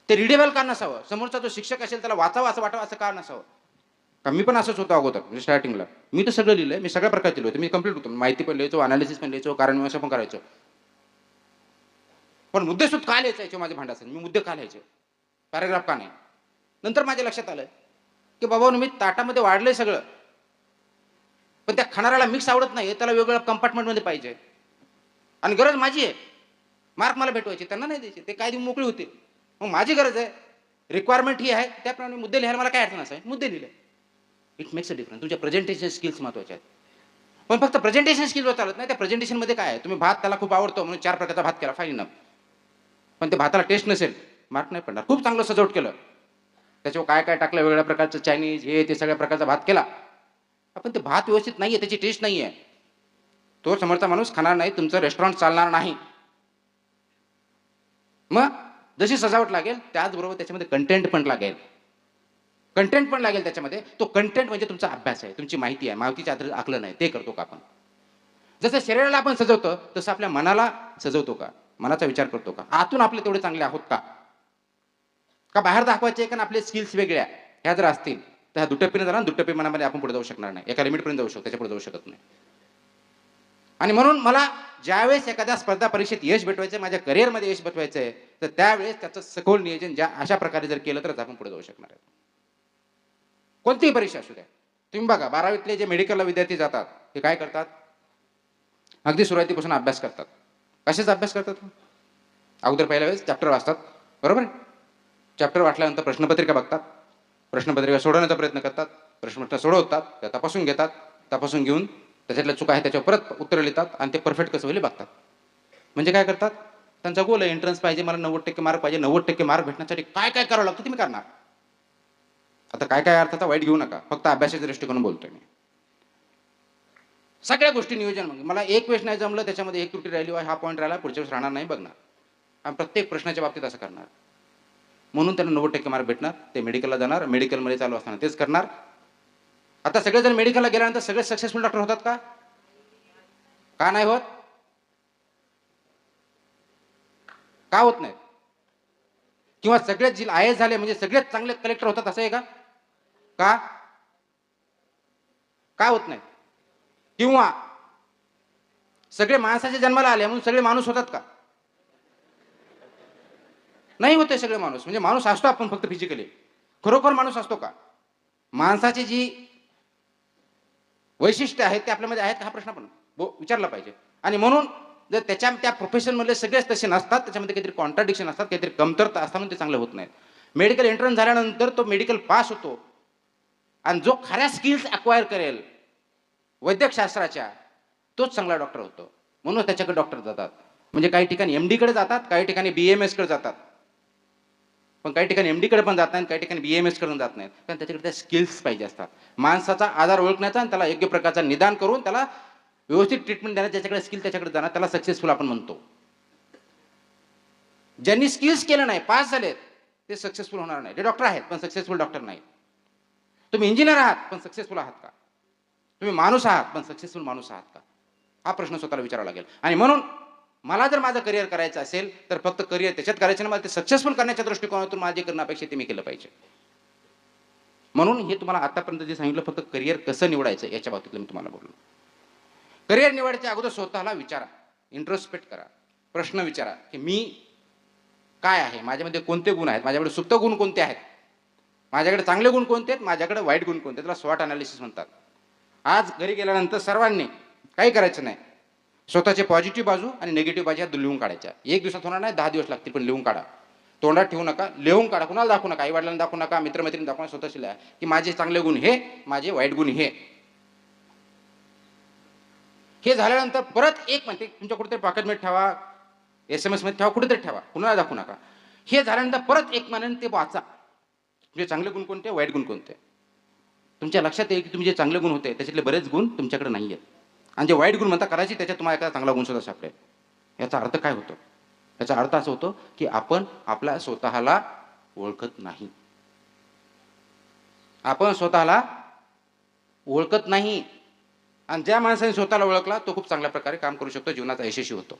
ते रिडेबल का नसावं? समोरचा जो शिक्षक असेल त्याला वाचावं असं वाटावं असं का नसावं? का मी पण असंच होतो अगोदर, म्हणजे स्टार्टिंगला मी तर सगळं लिहिलंय, मी सगळ्या प्रकारचे लिहिलं होतं, मी कंप्लीट होतो, माहिती पण लिहायचो, अनालिसिस पण लिहायचो, कारण मीमांसा पण करायचो. पण मुद्देसूद का लिहायचो माझे भांडा असेल, मी मुद्दे का लिहायचे, पॅराग्राफ का नाही? नंतर माझ्या लक्षात आलं की बाबा मी ताटामध्ये वाढलंय सगळं, पण त्या खाणाऱ्याला मिक्स आवडत नाही, त्याला वेगवेगळ्या कंपार्टमेंटमध्ये पाहिजे. आणि गरज माझी आहे, मार्क मला भेटवायचे, त्यांना नाही द्यायचे, ते काय देऊन मोकळी होतील. मग माझी गरज आहे, रिक्वायरमेंट ही आहे, त्याप्रमाणे मुद्दे लिहायला मला काय अडचण असेल, मुद्दे लिहिले. It makes a difference. तुमच्या प्रेझेंटेशन स्किल्स महत्वाचे आहेत. पण फक्त प्रेझेंटेशन स्किल्सवर चालत नाही. त्या प्रेझेंटेशनमध्ये काय आहे, तुम्ही भात त्याला खूप आवडतो म्हणून 4 प्रकारचा भात केला, फाईन इनफ. पण ते भाताला टेस्ट नसेल, मार्क नाही पडणार. खूप चांगलं सजावट केलं, त्याच्यावर काय काय टाकलं, वेगवेगळ्या प्रकारचं चायनीज हे ते सगळ्या प्रकारचा भात केला, आपण ते भात व्यवस्थित नाहीये, त्याची टेस्ट नाहीये, तो समोरचा माणूस खाणार नाही, तुमचं रेस्टॉरंट चालणार नाही. मग जशी सजावट लागेल त्याचबरोबर त्याच्यामध्ये कंटेंट पण लागेल, कंटेंट पण लागेल त्याच्यामध्ये. तो कंटेंट म्हणजे तुमचा अभ्यास आहे, तुमची माहिती आहे, माहितीच्या आधारे आकलन आहे, ते करतो का आपण? जसं शरीराला आपण सजवतो तसं आपल्या मनाला सजवतो का? मनाचा विचार करतो का? आतून आपले तेवढे चांगले आहोत का? का बाहेर दाखवायचे कारण आपले स्किल्स वेगळ्या ह्या जर असतील तर ह्या दुटप्पीने जरा दुटप्पी मनामध्ये आपण पुढे जाऊ शकणार नाही, एका लिमिटपर्यंत जाऊ शकतो, त्याच्या पुढे जाऊ शकत नाही. आणि म्हणून मला ज्यावेळेस एखाद्या स्पर्धा परीक्षेत यश भेटवायचं, माझ्या करिअरमध्ये यश भेटवायचं आहे, तर त्यावेळेस त्याचं सखोल नियोजन ज्या अशा प्रकारे जर केलं तरच आपण पुढे जाऊ शकणार आहे. कोणतीही परीक्षा असू द्या. तुम्ही बघा 12वीतले जे मेडिकलला विद्यार्थी जातात ते काय करतात, अगदी सुरुवातीपासून अभ्यास करतात. कशाचा अभ्यास करतात? अगोदर पहिल्या वेळेस चॅप्टर वाचतात, बरोबर. चॅप्टर वाचल्यानंतर प्रश्नपत्रिका बघतात, प्रश्नपत्रिका सोडवण्याचा प्रयत्न करतात, प्रश्न सोडवतात, त्या तपासून घेतात, तपासून घेऊन त्याच्यातल्या चुका आहे त्याच्यावर परत उत्तर लिहितात आणि ते परफेक्ट कसं होईल बघतात. म्हणजे काय करतात, त्यांचा गोल आहे एंट्रन्स पाहिजे, मला 90% मार्क पाहिजे, 90% मार्क भेटण्यासाठी काय काय करावं लागतं तुम्ही करणार. आता काय काय अर्थाचा वाईट घेऊ नका, फक्त अभ्यासाच्या दृष्टिकोन बोलतोय मी. सगळ्या गोष्टी नियोजन, मग मला एक वेळेस नाही जमलं, त्याच्यामध्ये एक त्रुटी राहिली, हा पॉईंट राहिला, पुढच्या वेळेस राहणार नाही बघणार, आणि प्रत्येक प्रश्नाच्या बाबतीत असं करणार. म्हणून त्यांना 90% मार्क भेटणार. ते मेडिकलला जाणार, मेडिकलमध्ये चालू असताना तेच करणार. आता सगळेजण मेडिकलला गेल्यानंतर सगळे सक्सेसफुल डॉक्टर होतात का? का नाही होत? का होत नाही? किंवा सगळेच जे आय एस झाले म्हणजे सगळेच चांगले कलेक्टर होतात असं आहे का? का का होत नाही? किंवा सगळे माणसाच्या जन्माला आले म्हणून सगळे माणूस होतात का? नाही होते सगळे माणूस. म्हणजे माणूस असतो आपण फक्त फिजिकली, खरोखर माणूस असतो का? माणसाची जी वैशिष्ट्य आहेत ते आपल्यामध्ये आहेत का, हा प्रश्न पण विचारला पाहिजे. आणि म्हणून जर त्या प्रोफेशनमधले सगळेच तसे नसतात, त्याच्यामध्ये काहीतरी कॉन्ट्राडिक्शन असतात, काहीतरी कमतरता असतात, म्हणून ते चांगले होत नाहीत. मेडिकल एंट्रन्स झाल्यानंतर तो मेडिकल पास होतो आणि जो खऱ्या स्किल्स अक्वायर करेल वैद्यकशास्त्राच्या, तोच चांगला डॉक्टर होतो. म्हणून त्याच्याकडे डॉक्टर जातात. म्हणजे काही ठिकाणी एमडी कडे जातात, काही ठिकाणी बीएमएस कडे जातात, पण काही ठिकाणी एमडी कडे पण जात नाहीत, काही ठिकाणी बीएमएस कडून जात नाहीत, कारण त्याच्याकडे त्या स्किल्स पाहिजे असतात. माणसाचा आजार ओळखण्याचा आणि त्याला योग्य प्रकारचा निदान करून त्याला व्यवस्थित ट्रीटमेंट देण्यात ज्याच्याकडे स्किल त्याच्याकडे जाणार, त्याला सक्सेसफुल आपण म्हणतो. ज्यांनी स्किल्स केलं नाही, पास झालेत, ते सक्सेसफुल होणार नाही. ते डॉक्टर आहेत पण सक्सेसफुल डॉक्टर नाही. तुम्ही इंजिनियर आहात पण सक्सेसफुल आहात का? तुम्ही माणूस आहात पण सक्सेसफुल माणूस आहात का? हा प्रश्न स्वतःला विचारावा लागेल. आणि म्हणून मला जर माझं करिअर करायचं असेल तर फक्त करिअर त्याच्यात करायचं नाही, मला ते सक्सेसफुल करण्याच्या दृष्टिकोनातून माझे करणं अपेक्षित ते मी केलं पाहिजे. म्हणून हे तुम्हाला आतापर्यंत जे सांगितलं, फक्त करिअर कसं निवडायचं याच्या बाबतीत मी तुम्हाला बोललो. करिअर निवडायच्या अगोदर स्वतःला विचारा, इंट्रोस्पेक्ट करा, प्रश्न विचारा की मी काय आहे, माझ्यामध्ये कोणते गुण आहेत, माझ्याकडे सुप्त गुण कोणते आहेत, माझ्याकडे चांगले गुण कोणते आहेत, माझ्याकडे वाईट गुण कोणते. त्याला स्वॉट अनालिसिस म्हणतात. आज घरी गेल्यानंतर सर्वांनी काही करायचं नाही, स्वतःचे पॉझिटिव्ह बाजू आणि निगेटिव्ह बाजू ह्या लिहून काढायच्या. एक दिवसात होणार नाही, 10 दिवस लागतील, पण लिहून काढा. तोंडात ठेवू नका, लिहून काढा. कुणाला दाखवू नका, आई वडिलांना दाखवू नका, मित्रमैत्रिणी दाखवू नका, स्वतःशी लिहा की माझे चांगले गुण हे, माझे वाईट गुण हे. हे झाल्यानंतर परत एक म्हणते तुमच्या कुठेतरी पॉकेटमध्ये ठेवा, SMS मध्ये ठेवा, कुठेतरी ठेवा, कुणाला दाखवू नका. हे झाल्यानंतर परत एक म्हणून ते वाचा. तुमचे चांगले गुण कोणते, वाईट गुण कोणते. तुमच्या लक्षात येईल की तुमचे चांगले गुण होते त्याच्यातले बरेच गुण तुमच्याकडे नाही आहेत, आणि जे वाईट गुण म्हणता करायची त्याच्यात तुम्हाला एखादा चांगला गुण सुद्धा सापडेल. याचा अर्थ काय होतो? याचा अर्थ असा होतो की आपण आपल्या स्वतःला ओळखत नाही. आपण स्वतःला ओळखत नाही, आणि ज्या माणसाने स्वतःला ओळखला तो खूप चांगल्या प्रकारे काम करू शकतो, जीवनाचा यशस्वी होतो.